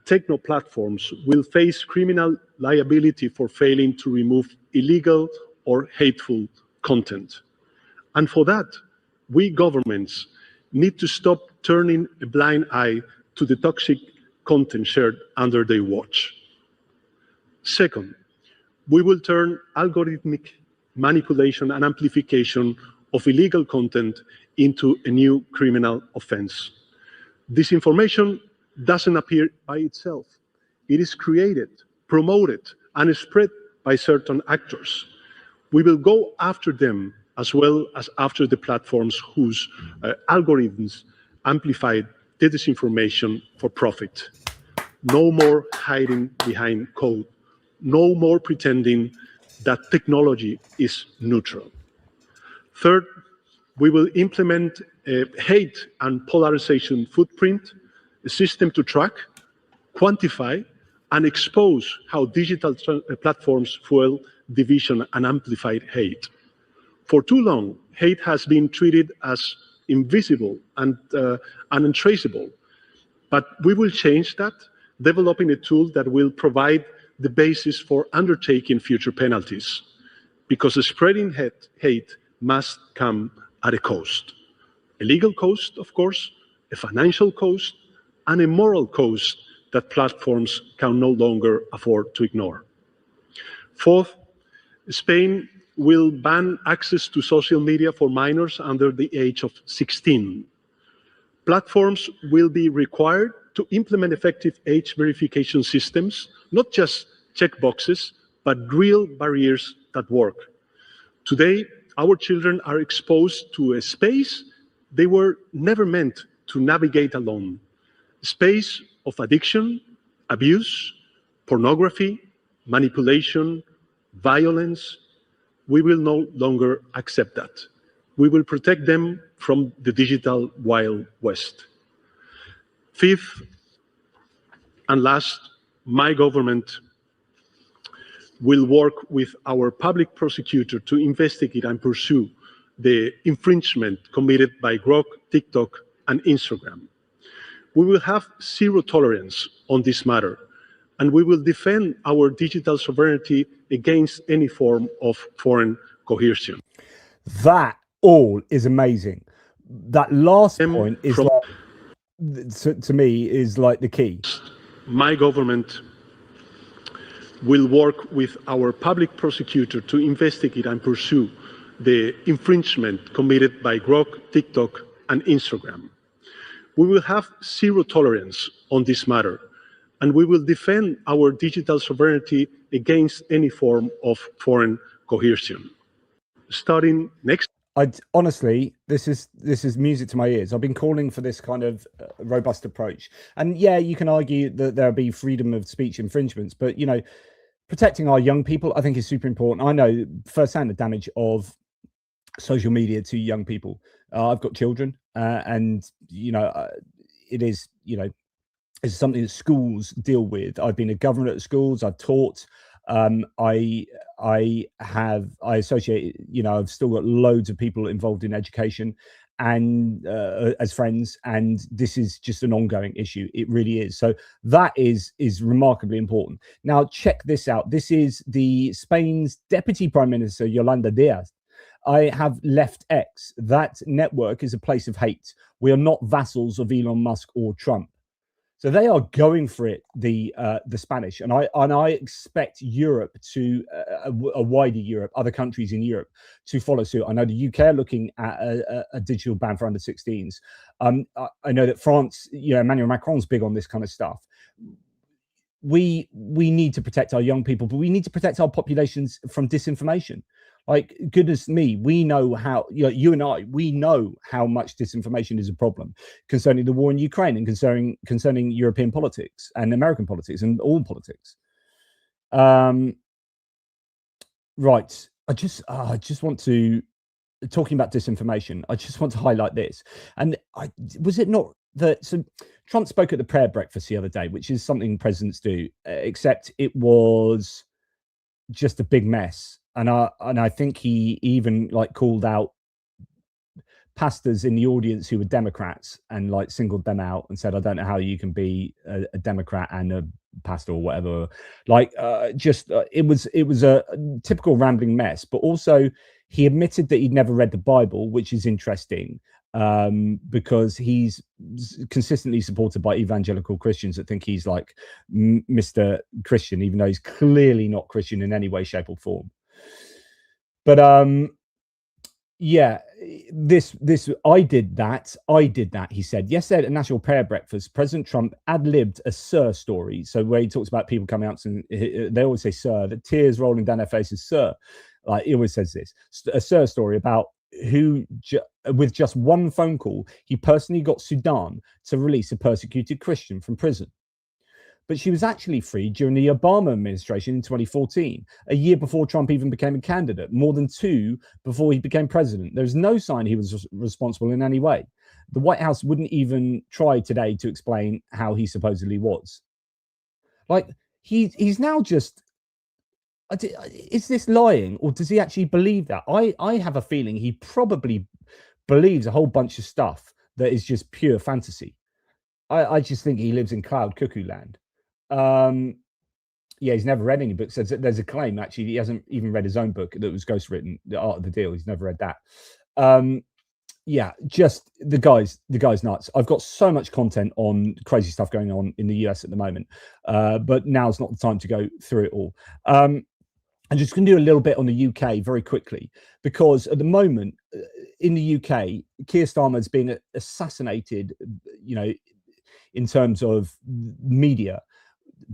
techno platforms will face criminal liability for failing to remove illegal or hateful content. And for that, we governments need to stop turning a blind eye to the toxic content shared under their watch. Second, we will turn algorithmic manipulation and amplification of illegal content into a new criminal offense. Disinformation doesn't appear by itself. It is created, promoted, and spread by certain actors. We will go after them as well as after the platforms whose algorithms amplified the disinformation for profit. No more hiding behind code. No more pretending that technology is neutral. Third, we will implement a hate and polarization footprint, a system to track, quantify, and expose how digital platforms fuel division and amplified hate. For too long, hate has been treated as invisible and untraceable. But we will change that, developing a tool that will provide the basis for undertaking future penalties, because spreading hate must come at a cost. A legal cost, of course, a financial cost, and a moral cost that platforms can no longer afford to ignore. Fourth, Spain will ban access to social media for minors under the age of 16. Platforms will be required to implement effective age verification systems, not just checkboxes, but real barriers that work. Today, our children are exposed to a space they were never meant to navigate alone. A space of addiction, abuse, pornography, manipulation, violence. We will no longer accept that. We will protect them from the digital Wild West. Fifth and last, my government will work with our public prosecutor to investigate and pursue the infringement committed by Grok, TikTok, and Instagram. We will have zero tolerance on this matter, and we will defend our digital sovereignty against any form of foreign coercion. That all is amazing. That last point is to me is like the key. My government will work with our public prosecutor to investigate and pursue the infringement committed by Grok, TikTok, and Instagram. We will have zero tolerance on this matter, and we will defend our digital sovereignty against any form of foreign coercion. Starting next. Honestly, this is music to my ears. I've been calling for this kind of robust approach. And yeah, you can argue that there'll be freedom of speech infringements, but you know, protecting our young people, I think, is super important. I know firsthand the damage of social media to young people. I've got children, and you know, it is, you know, it's something that schools deal with. I've been a governor at schools. I've taught. I associate, you know, I've still got loads of people involved in education and as friends, and this is just an ongoing issue. It really is. So that is remarkably important. Now check this out. This is the Spain's Deputy Prime Minister Yolanda Díaz. I have left X. That network is a place of hate. We are not vassals of Elon Musk or Trump. So they are going for it, the Spanish, and I expect Europe to a wider Europe, other countries in Europe to follow suit. I know the UK are looking at a digital ban for under 16s. I know that France, you know, Emmanuel Macron's big on this kind of stuff. We need to protect our young people, but we need to protect our populations from disinformation. Like, goodness me, we know how, you know, you and I, we know how much disinformation is a problem concerning the war in Ukraine and concerning European politics and American politics and all politics. Right. I just want to, talking about disinformation, I just want to highlight this. And was it not that, so Trump spoke at the prayer breakfast the other day, which is something presidents do, except it was just a big mess. And I think he even like called out pastors in the audience who were Democrats and like singled them out and said, I don't know how you can be a Democrat and a pastor or whatever. Like it was a typical rambling mess. But also he admitted that he'd never read the Bible, which is interesting, because he's consistently supported by evangelical Christians that think he's like Mr. Christian, even though he's clearly not Christian in any way, shape or form. But yeah, this I did that, he said. Yesterday at a national prayer breakfast, President Trump ad-libbed a sir story. So where he talks about people coming out and they always say sir, the tears rolling down their faces, sir. Like he always says this, a sir story about who with just one phone call, he personally got Sudan to release a persecuted Christian from prison. But she was actually freed during the Obama administration in 2014, a year before Trump even became a candidate, more than 2 before he became president. There's no sign he was responsible in any way. The White House wouldn't even try today to explain how he supposedly was. Like, he's now just, is this lying, or does he actually believe that? I have a feeling he probably believes a whole bunch of stuff that is just pure fantasy. I just think he lives in cloud cuckoo land. Yeah, he's never read any books. There's a claim actually he hasn't even read his own book that was ghostwritten, The Art of the Deal. He's never read that. Yeah, just the guy's nuts. I've got so much content on crazy stuff going on in the US at the moment, but now's not the time to go through it all. I'm just going to do a little bit on the UK very quickly, because at the moment in the UK, Keir Starmer is being assassinated, you know, in terms of media,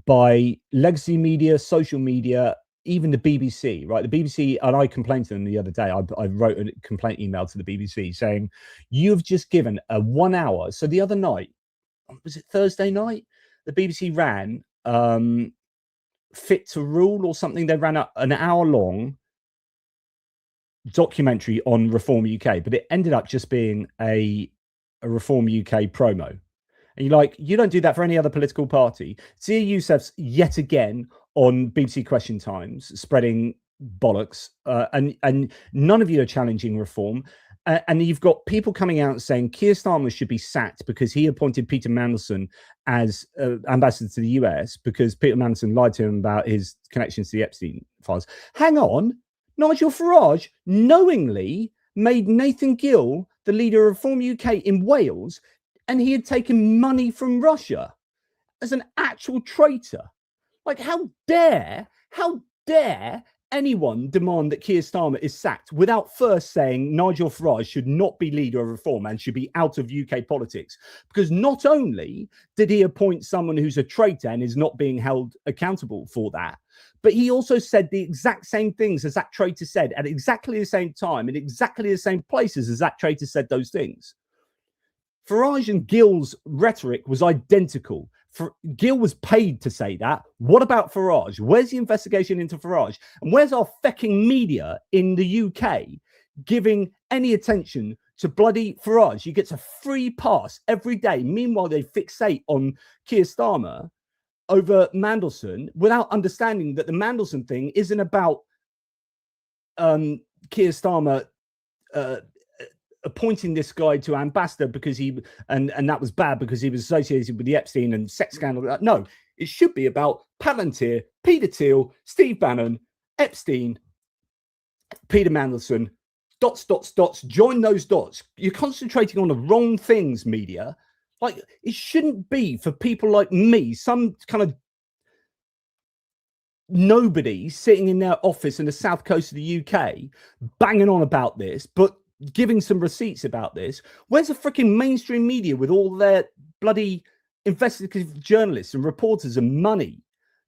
by legacy media, social media, even the BBC, right? The BBC, and I complained to them the other day. I wrote a complaint email to the BBC saying, you've just given a 1 hour. So the other night, was it Thursday night? The BBC ran Fit to Rule or something. They ran an hour-long documentary on Reform UK, but it ended up just being a Reform UK promo. And you're like, you don't do that for any other political party. Zia Youssef's yet again on BBC Question Times, spreading bollocks, and none of you are challenging reform. And you've got people coming out saying Keir Starmer should be sacked because he appointed Peter Mandelson as ambassador to the US because Peter Mandelson lied to him about his connections to the Epstein files. Hang on, Nigel Farage knowingly made Nathan Gill the leader of Reform UK in Wales, and he had taken money from Russia as an actual traitor. Like, how dare anyone demand that Keir Starmer is sacked without first saying Nigel Farage should not be leader of Reform and should be out of UK politics? Because not only did he appoint someone who's a traitor and is not being held accountable for that, but he also said the exact same things as that traitor said at exactly the same time in exactly the same places as that traitor said those things. Farage and Gill's rhetoric was identical. Gill was paid to say that. What about Farage? Where's the investigation into Farage? And where's our fecking media in the UK giving any attention to bloody Farage? He gets a free pass every day. Meanwhile, they fixate on Keir Starmer over Mandelson without understanding that the Mandelson thing isn't about Keir Starmer appointing this guy to ambassador because he and that was bad because he was associated with the Epstein and sex scandal. No, it should be about Palantir, Peter Thiel, Steve Bannon, Epstein, Peter Mandelson, dots, join those dots. You're concentrating on the wrong things, media. Like, it shouldn't be for people like me, some kind of nobody sitting in their office in the south coast of the UK banging on about this, but giving some receipts about this. Where's the freaking mainstream media with all their bloody investigative journalists and reporters and money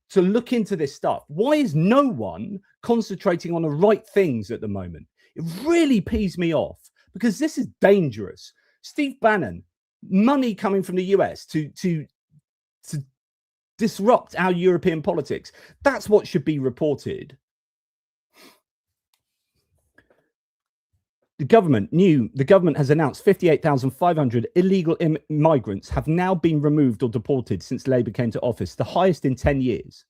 to look into this stuff? Why is no one concentrating on the right things at the moment? It really pees me off because this is dangerous. Steve Bannon, money coming from the US to disrupt our European politics. That's what should be reported. The government has announced 58,500 illegal migrants have now been removed or deported since Labour came to office, the highest in 10 years.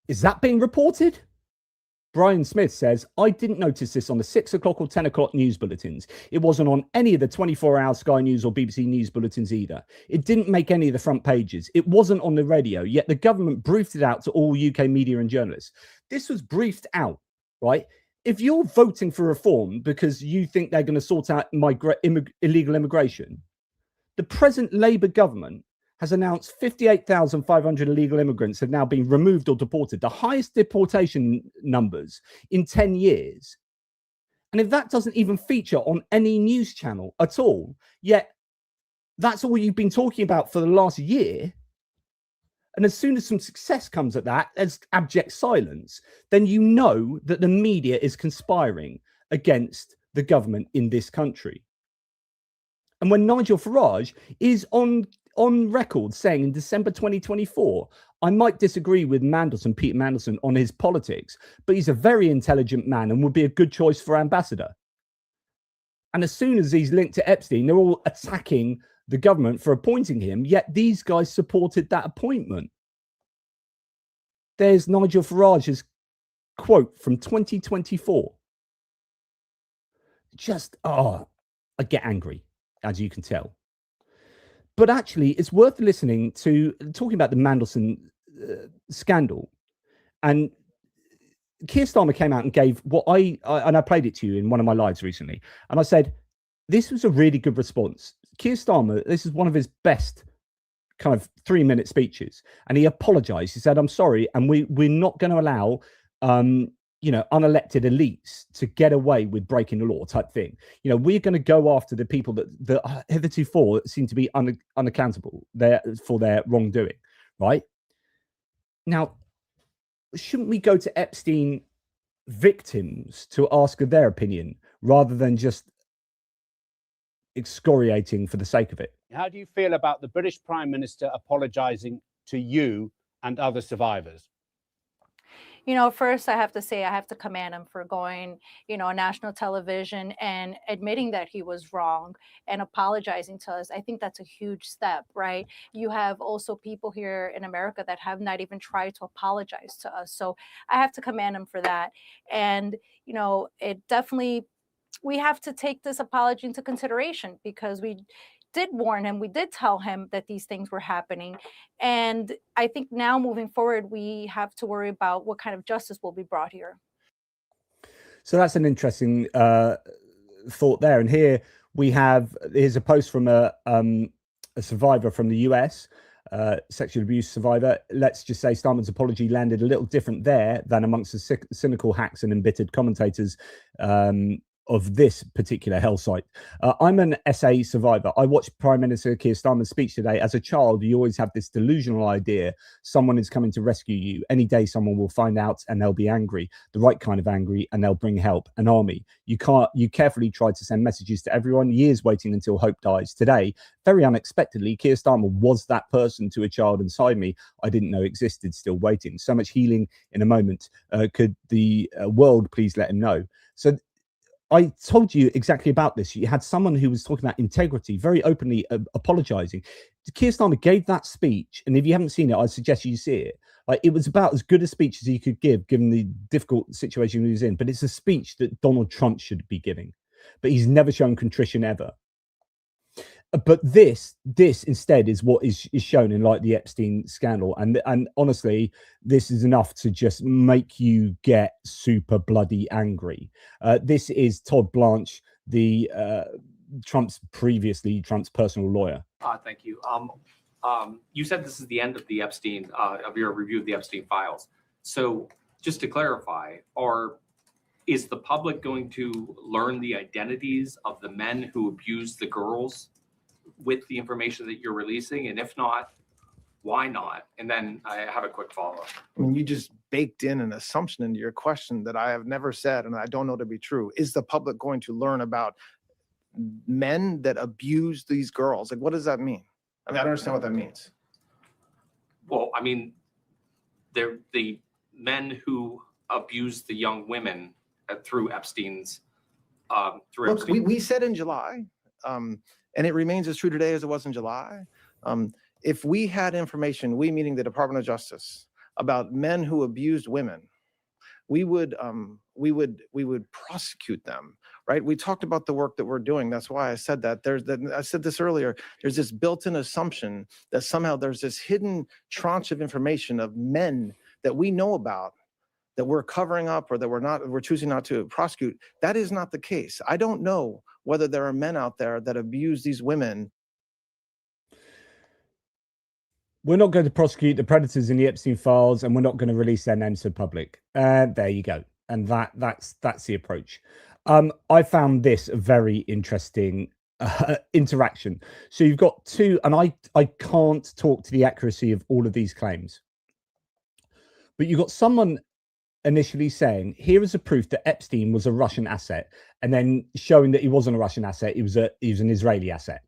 Is that being reported? Brian Smith says, I didn't notice this on the 6 o'clock or 10 o'clock news bulletins. It wasn't on any of the 24-hour Sky News or BBC News bulletins either. It didn't make any of the front pages. It wasn't on the radio, yet the government briefed it out to all UK media and journalists. This was briefed out, right? If you're voting for reform because you think they're going to sort out illegal immigration, the present Labour government has announced 58,500 illegal immigrants have now been removed or deported, the highest deportation numbers in 10 years. And if that doesn't even feature on any news channel at all, yet that's all you've been talking about for the last year, and as soon as some success comes at that, as abject silence, then you know that the media is conspiring against the government in this country. And when Nigel Farage is on record saying in December 2024, I might disagree with Peter Mandelson on his politics, but he's a very intelligent man and would be a good choice for ambassador. And as soon as he's linked to Epstein, they're all attacking the government for appointing him, yet these guys supported that appointment. There's Nigel Farage's quote from 2024. I get angry, as you can tell. But actually, it's worth listening to talking about the Mandelson scandal. And Keir Starmer came out and gave what I played it to you in one of my lives recently. And I said, this was a really good response. Keir Starmer, this is one of his best kind of 3-minute speeches. And he apologized. He said, I'm sorry. And we're not going to allow, unelected elites to get away with breaking the law type thing. We're going to go after the people that hitherto seem to be unaccountable for their wrongdoing, right? Now, shouldn't we go to Epstein victims to ask their opinion rather than just excoriating for the sake of it? How do you feel about the British Prime Minister apologizing to you and other survivors? First I have to say I have to commend him for going, on national television and admitting that he was wrong and apologizing to us. I think that's a huge step, right? You have also people here in America that have not even tried to apologize to us. So I have to commend him for that. And, it definitely, we have to take this apology into consideration because we did warn him. We did tell him that these things were happening. And I think now moving forward, we have to worry about what kind of justice will be brought here. So that's an interesting thought there. And here we have, here's a post from a survivor from the US, sexual abuse survivor. Let's just say Starmer's apology landed a little different there than amongst the cynical hacks and embittered commentators of this particular hell site. I'm an SA survivor. I watched Prime Minister Keir Starmer's speech today. As a child, you always have this delusional idea someone is coming to rescue you. Any day someone will find out and they'll be angry, the right kind of angry, and they'll bring help, an army. You carefully tried to send messages to everyone, years waiting until hope dies. Today, very unexpectedly, Keir Starmer was that person to a child inside me I didn't know existed, still waiting. So much healing in a moment. Could the world please let him know? So I told you exactly about this. You had someone who was talking about integrity, very openly apologizing. Keir Starmer gave that speech, and if you haven't seen it, I suggest you see it. Like, it was about as good a speech as he could give, given the difficult situation he was in. But it's a speech that Donald Trump should be giving. But he's never shown contrition ever. But this instead is what is shown in like the Epstein scandal, and honestly, this is enough to just make you get super bloody angry. This is Todd Blanche, the Trump's personal lawyer. Thank you. You said this is the end of the Epstein of your review of the Epstein files. So just to clarify, is the public going to learn the identities of the men who abused the girls with the information that you're releasing? And if not, why not? And then I have a quick follow-up. I mean, you just baked in an assumption into your question that I have never said and I don't know to be true. Is the public going to learn about men that abuse these girls? Like, what does that mean? I mean, I don't understand what that means. Well, I mean, they're the men who abused the young women through Epstein's Look, we said in July, and it remains as true today as it was in July. If we had information, we meaning the Department of Justice, about men who abused women, we would prosecute them, right? We talked about the work that we're doing. That's why I said that. I said this earlier. There's this built-in assumption that somehow there's this hidden tranche of information of men that we know about that we're covering up or that we're choosing not to prosecute. That is not the case. I don't know whether there are men out there that abuse these women. We're not going to prosecute the predators in the Epstein files, and we're not going to release their names to the public. There you go. And that's the approach. I found this a very interesting interaction. So you've got two, and I can't talk to the accuracy of all of these claims, but you've got someone initially saying, here is a proof that Epstein was a Russian asset, and then showing that he wasn't a Russian asset, he was an Israeli asset.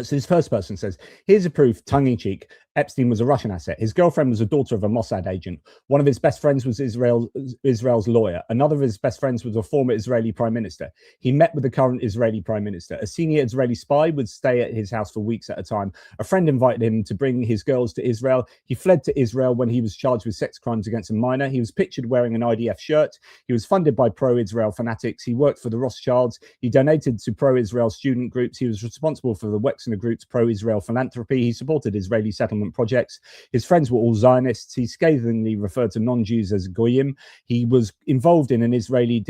So this first person says, here's a proof, tongue-in-cheek, Epstein was a Russian asset. His girlfriend was a daughter of a Mossad agent. One of his best friends was Israel's lawyer. Another of his best friends was a former Israeli prime minister. He met with the current Israeli prime minister. A senior Israeli spy would stay at his house for weeks at a time. A friend invited him to bring his girls to Israel. He fled to Israel when he was charged with sex crimes against a minor. He was pictured wearing an IDF shirt. He was funded by pro-Israel fanatics. He worked for the Rothschilds. He donated to pro-Israel student groups. He was responsible for the Wexner Group's pro-Israel philanthropy. He supported Israeli settlement projects. His friends were all Zionists. He scathingly referred to non-Jews as goyim. He was involved in an Israeli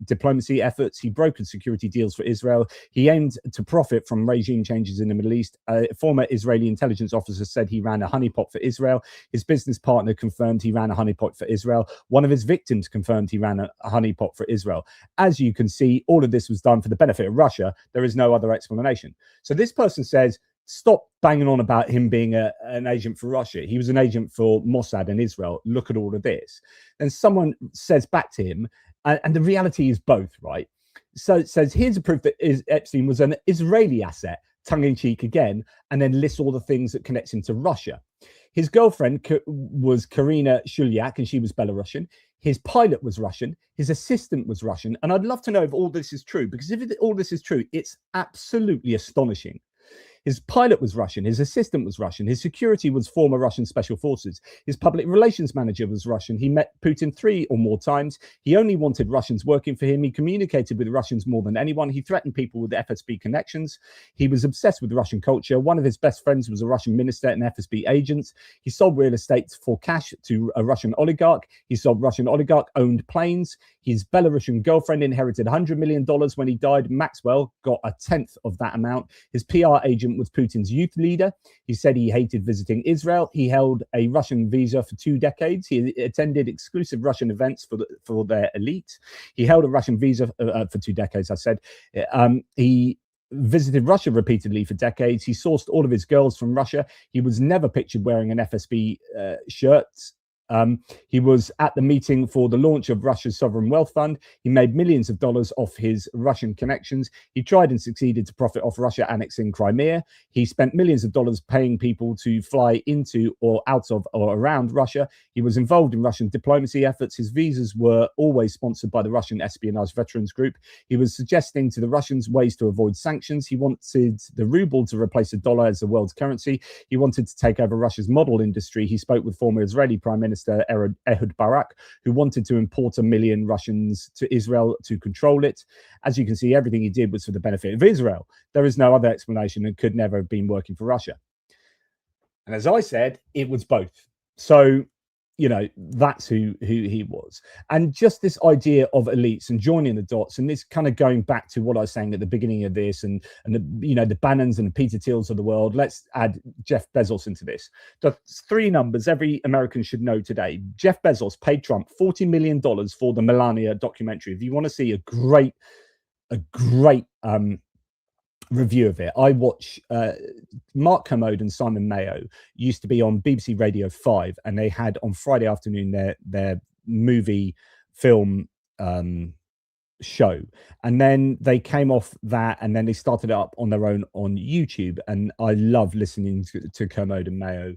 diplomacy efforts. He brokered security deals for Israel. He aimed to profit from regime changes in the Middle East. A former Israeli intelligence officer said he ran a honeypot for Israel. His business partner confirmed he ran a honeypot for Israel. One of his victims confirmed he ran a honeypot for Israel. As you can see, all of this was done for the benefit of Russia. There is no other explanation. So this person says, stop banging on about him being an agent for Russia. He was an agent for Mossad in Israel. Look at all of this. And someone says back to him, and the reality is both, right? So it says, here's a proof that Epstein was an Israeli asset, tongue-in-cheek again, and then lists all the things that connects him to Russia. His girlfriend was Karina Shulyak, and she was Belarusian. His pilot was Russian. His assistant was Russian. And I'd love to know if all this is true, because if all this is true, it's absolutely astonishing. His pilot was Russian. His assistant was Russian. His security was former Russian special forces. His public relations manager was Russian. He met Putin 3 or more times. He only wanted Russians working for him. He communicated with Russians more than anyone. He threatened people with FSB connections. He was obsessed with Russian culture. One of his best friends was a Russian minister and FSB agent. He sold real estate for cash to a Russian oligarch. He sold Russian oligarch-owned planes. His Belarusian girlfriend inherited $100 million when he died. Maxwell got a tenth of that amount. His PR agent was Putin's youth leader. He said he hated visiting Israel. He held a Russian visa for 2 decades. He attended exclusive Russian events for their elite. He held a Russian visa for 2 decades, I said. He visited Russia repeatedly for decades. He sourced all of his girls from Russia. He was never pictured wearing an FSB shirt. He was at the meeting for the launch of Russia's sovereign wealth fund. He made millions of dollars off his Russian connections. He tried and succeeded to profit off Russia annexing Crimea. He spent millions of dollars paying people to fly into or out of or around Russia. He was involved in Russian diplomacy efforts. His visas were always sponsored by the Russian Espionage Veterans Group. He was suggesting to the Russians ways to avoid sanctions. He wanted the ruble to replace the dollar as the world's currency. He wanted to take over Russia's model industry. He spoke with former Israeli Prime Minister Ehud Barak, who wanted to import 1 million Russians to Israel to control it. As you can see, everything he did was for the benefit of Israel. There is no other explanation and could never have been working for Russia. And as I said, it was both. So, you know, that's who he was. And just this idea of elites and joining the dots, and this kind of going back to what I was saying at the beginning of this, and the, you know, the Bannons and the Peter Thiels of the world. Let's add Jeff Bezos into this. The 3 numbers every American should know today. Jeff Bezos paid Trump $40 million for the Melania documentary. If you want to see a great review of it, I watch Mark Kermode and Simon Mayo used to be on BBC Radio 5, and they had on Friday afternoon their movie film show, and then they came off that and then they started it up on their own on YouTube. And I love listening to Kermode and Mayo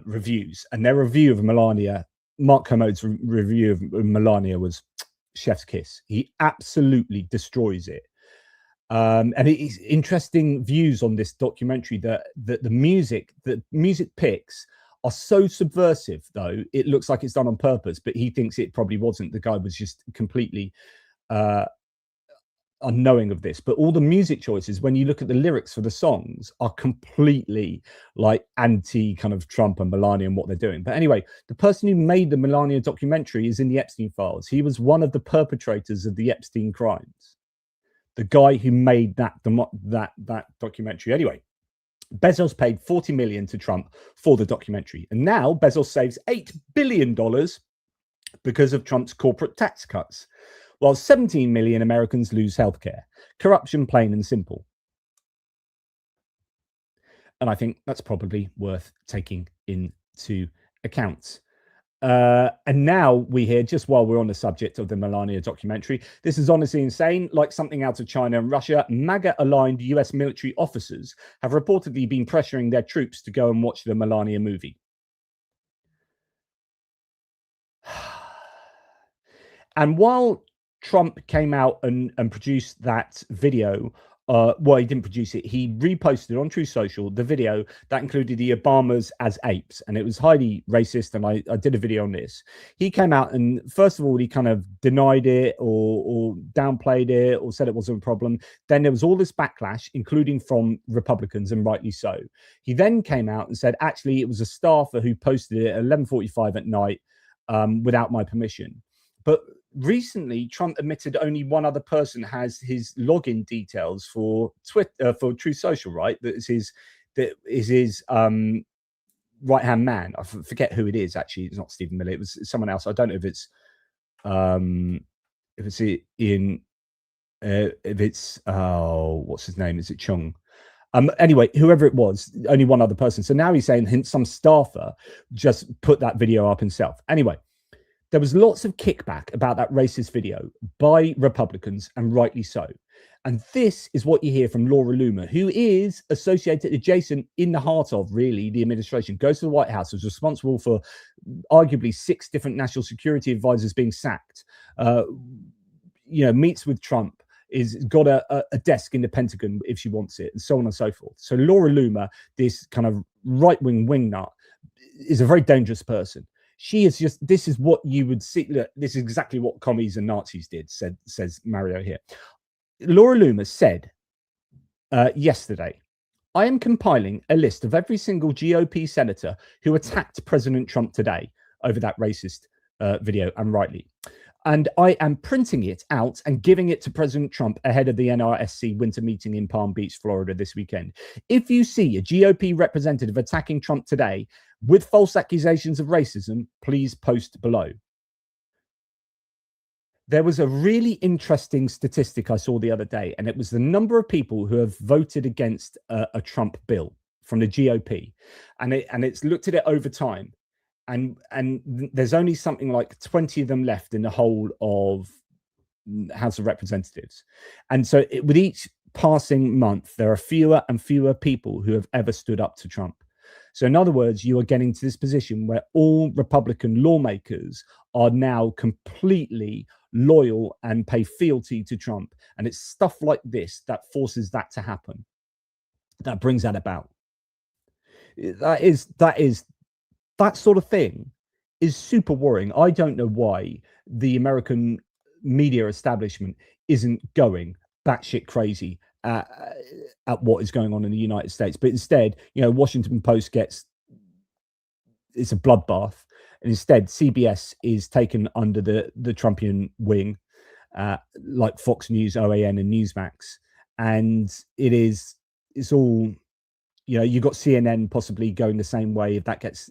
reviews, and their review of Melania, Mark Kermode's review of Melania was chef's kiss. He absolutely destroys it. And it's interesting views on this documentary that the music picks are so subversive, though it looks like it's done on purpose, but he thinks it probably wasn't. The guy was just completely unknowing of this. But all the music choices, when you look at the lyrics for the songs, are completely like anti kind of Trump and Melania and what they're doing. But anyway, the person who made the Melania documentary is in the Epstein files. He was one of the perpetrators of the Epstein crimes. The guy who made that documentary. Anyway, Bezos paid $40 million to Trump for the documentary. And now Bezos saves $8 billion because of Trump's corporate tax cuts, while 17 million Americans lose healthcare. Corruption, plain and simple. And I think that's probably worth taking into account. And now we hear, just while we're on the subject of the Melania documentary, this is honestly insane, like something out of China and Russia. MAGA-aligned US military officers have reportedly been pressuring their troops to go and watch the Melania movie. And while Trump came out and produced that video, well, he didn't produce it. He reposted on True Social the video that included the Obamas as apes, and it was highly racist. And I did a video on this. He came out and first of all, he kind of denied it or downplayed it or said it wasn't a problem. Then there was all this backlash, including from Republicans, and rightly so. He then came out and said, actually, it was a staffer who posted it at 11:45 at night without my permission. But recently, Trump admitted only one other person has his login details for Twitter, for True Social, right? That is his right-hand man. I forget who it is. Actually, it's not Stephen Miller. It was someone else. I don't know if it's what's his name? Is it Chung? Anyway, whoever it was, only one other person. So now he's saying some staffer just put that video up himself. Anyway, there was lots of kickback about that racist video by Republicans, and rightly so. And this is what you hear from Laura Loomer, who is associated, adjacent, in the heart of, really, the administration, goes to the White House, is responsible for arguably 6 different national security advisors being sacked, meets with Trump, is got a desk in the Pentagon if she wants it, and so on and so forth. So Laura Loomer, this kind of right-wing wingnut, is a very dangerous person. She is just, this is what you would see. Look, this is exactly what commies and Nazis did, says Mario here. Laura Loomer said yesterday, I am compiling a list of every single GOP senator who attacked President Trump today over that racist video, and rightly. And I am printing it out and giving it to President Trump ahead of the NRSC winter meeting in Palm Beach, Florida this weekend. If you see a GOP representative attacking Trump today with false accusations of racism, please post below. There was a really interesting statistic I saw the other day, and it was the number of people who have voted against a Trump bill from the GOP. And it's looked at it over time. And there's only something like 20 of them left in the whole of House of Representatives. And so with each passing month, there are fewer and fewer people who have ever stood up to Trump. So in other words, you are getting to this position where all Republican lawmakers are now completely loyal and pay fealty to Trump. And it's stuff like this that forces that to happen, that brings that about. That sort of thing is super worrying. I don't know why the American media establishment isn't going batshit crazy at what is going on in the United States. But instead, Washington Post it's a bloodbath. And instead, CBS is taken under the Trumpian wing, like Fox News, OAN, and Newsmax. And it's all, you've got CNN possibly going the same way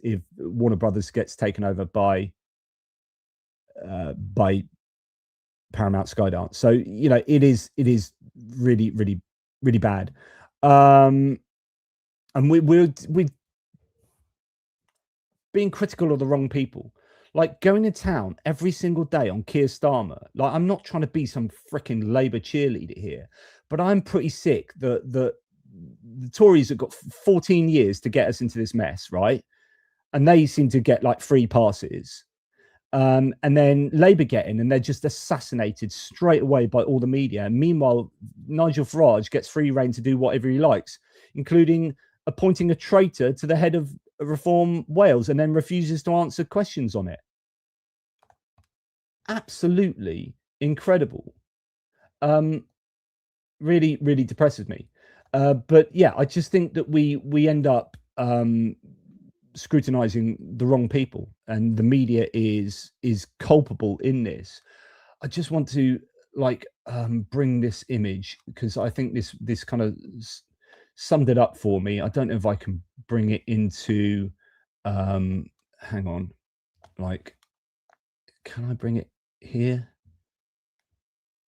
if Warner Brothers gets taken over by Paramount Skydance. So it is really, really, really bad. And we're being critical of the wrong people, like going to town every single day on Keir Starmer. Like, I'm not trying to be some freaking Labour cheerleader here, but I'm pretty sick that the Tories have got 14 years to get us into this mess, right? And they seem to get like free passes. And then Labour get in and they're just assassinated straight away by all the media. And meanwhile, Nigel Farage gets free rein to do whatever he likes, including appointing a traitor to the head of Reform Wales, and then refuses to answer questions on it. Absolutely incredible. Really, really depresses me. But yeah, I just think that we end up scrutinizing the wrong people, and the media is culpable in this. I just want to bring this image because I think this kind of summed it up for me. I don't know if I can bring it into hang on, can I bring it here?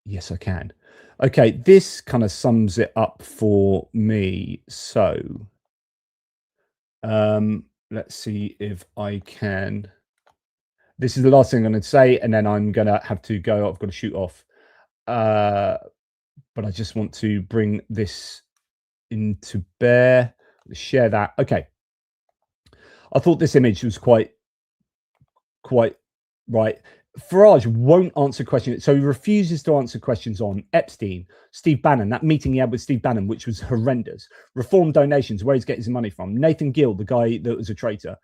Yes, I can. Okay, this kind of sums it up for me. So let's see if I can this is the last thing I'm going to say, and then I'm going to have to go. I've got to shoot off. But I just want to bring this into bear, share that. Okay. I thought this image was quite right. Farage won't answer questions. So he refuses to answer questions on Epstein, Steve Bannon, that meeting he had with Steve Bannon, which was horrendous. Reform donations, where he's getting his money from. Nathan Gill, the guy that was a traitor.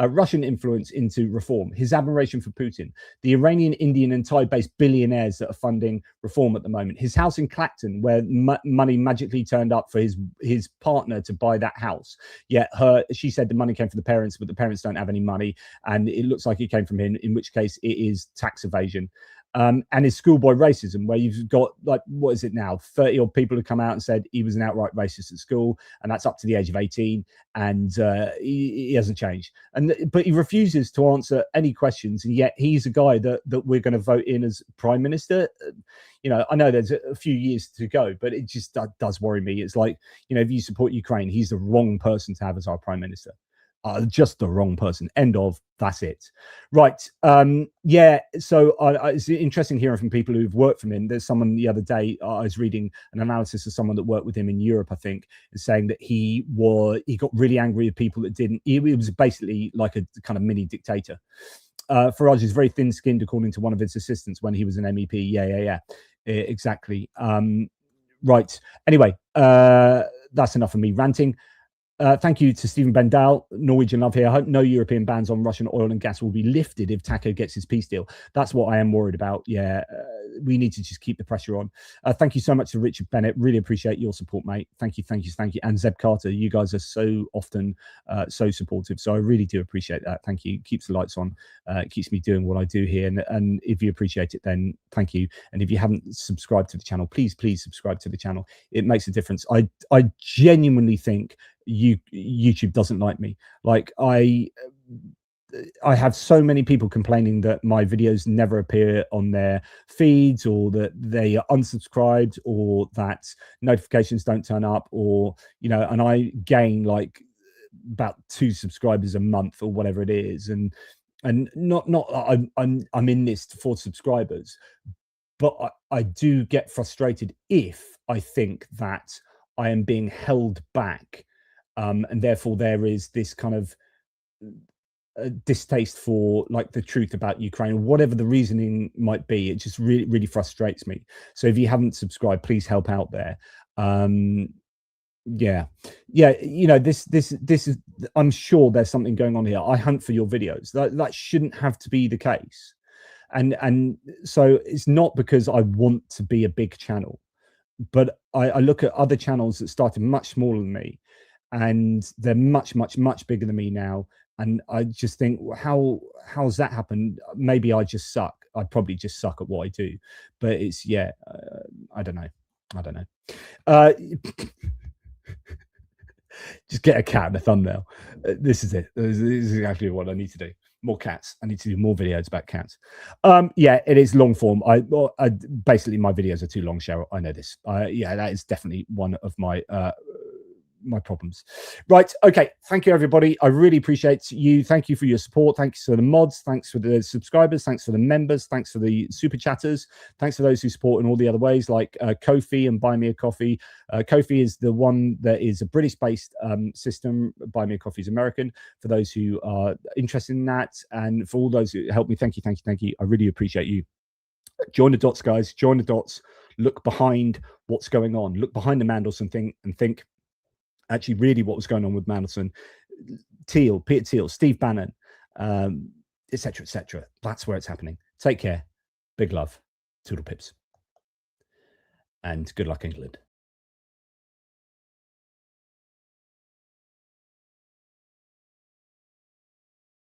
Russian influence into reform. His admiration for Putin. The Iranian, Indian and Thai-based billionaires that are funding reform at the moment. His house in Clacton, where money magically turned up for his partner to buy that house. Yet she said the money came from the parents, but the parents don't have any money. And it looks like it came from him, in which case it is tax evasion. And his schoolboy racism, where you've got, like, what is it now, 30 odd people have come out and said he was an outright racist at school, and that's up to the age of 18, and he hasn't changed. But he refuses to answer any questions, and yet he's a guy that we're going to vote in as prime minister. You know, I know there's a few years to go, but it just does worry me. It's like, you know, if you support Ukraine, he's the wrong person to have as our prime minister. Just the wrong person. End of. That's it. Right. Yeah. So it's interesting hearing from people who've worked from him. There's someone the other day, I was reading an analysis of someone that worked with him in Europe, I think, saying that he got really angry at people that didn't. He was basically like a kind of mini dictator. Farage is very thin-skinned, according to one of his assistants when he was an MEP. Yeah. Exactly. Right. Anyway, that's enough of me ranting. Thank you to Stephen Bendal, Norwegian Love here. I hope no European bans on Russian oil and gas will be lifted if Taco gets his peace deal. That's what I am worried about. Yeah, we need to just keep the pressure on. Thank you so much to Richard Bennett. Really appreciate your support, mate. Thank you. And Zeb Carter, you guys are so often so supportive. So I really do appreciate that. Thank you. Keeps the lights on. It keeps me doing what I do here. And if you appreciate it, then thank you. And if you haven't subscribed to the channel, please subscribe to the channel. It makes a difference. I genuinely think YouTube doesn't like me. Like I have so many people complaining that my videos never appear on their feeds, or that they are unsubscribed, or that notifications don't turn up, or, you know, and I gain like about 2 subscribers a month or whatever it is, and not I'm in this for subscribers, but I do get frustrated if I think that I am being held back. And therefore there is this kind of distaste for, like, the truth about Ukraine, whatever the reasoning might be. It just really frustrates me. So if you haven't subscribed, please help out there. Yeah, you know, this is, I'm sure there's something going on here. I hunt for your videos. That shouldn't have to be the case. And so it's not because I want to be a big channel, but I look at other channels that started much smaller than me, and they're much bigger than me now, and I just think, how's that happened? Maybe I just suck. I probably just suck at what I do, but it's, yeah, I don't know. Just get a cat in the thumbnail. This is it. This is exactly what I need to do. More cats. I need to do more videos about cats. Yeah, it is long form. I basically, my videos are too long, Cheryl. I know this. Yeah, that is definitely one of my problems. Right. Okay. Thank you, everybody. I really appreciate you. Thank you for your support. Thanks for the mods. Thanks for the subscribers. Thanks for the members. Thanks for the super chatters. Thanks for those who support in all the other ways, like Ko-fi and Buy Me a Coffee. Ko-fi is the one that is a British-based system. Buy Me a Coffee is American. For those who are interested in that, and for all those who help me, thank you. I really appreciate you. Join the dots, guys. Join the dots. Look behind what's going on. Look behind the Mandelson thing and think, actually, really what was going on with Mandelson, Peter Thiel, Steve Bannon, etc. That's where it's happening. Take care. Big love. Toodle pips. And good luck, England.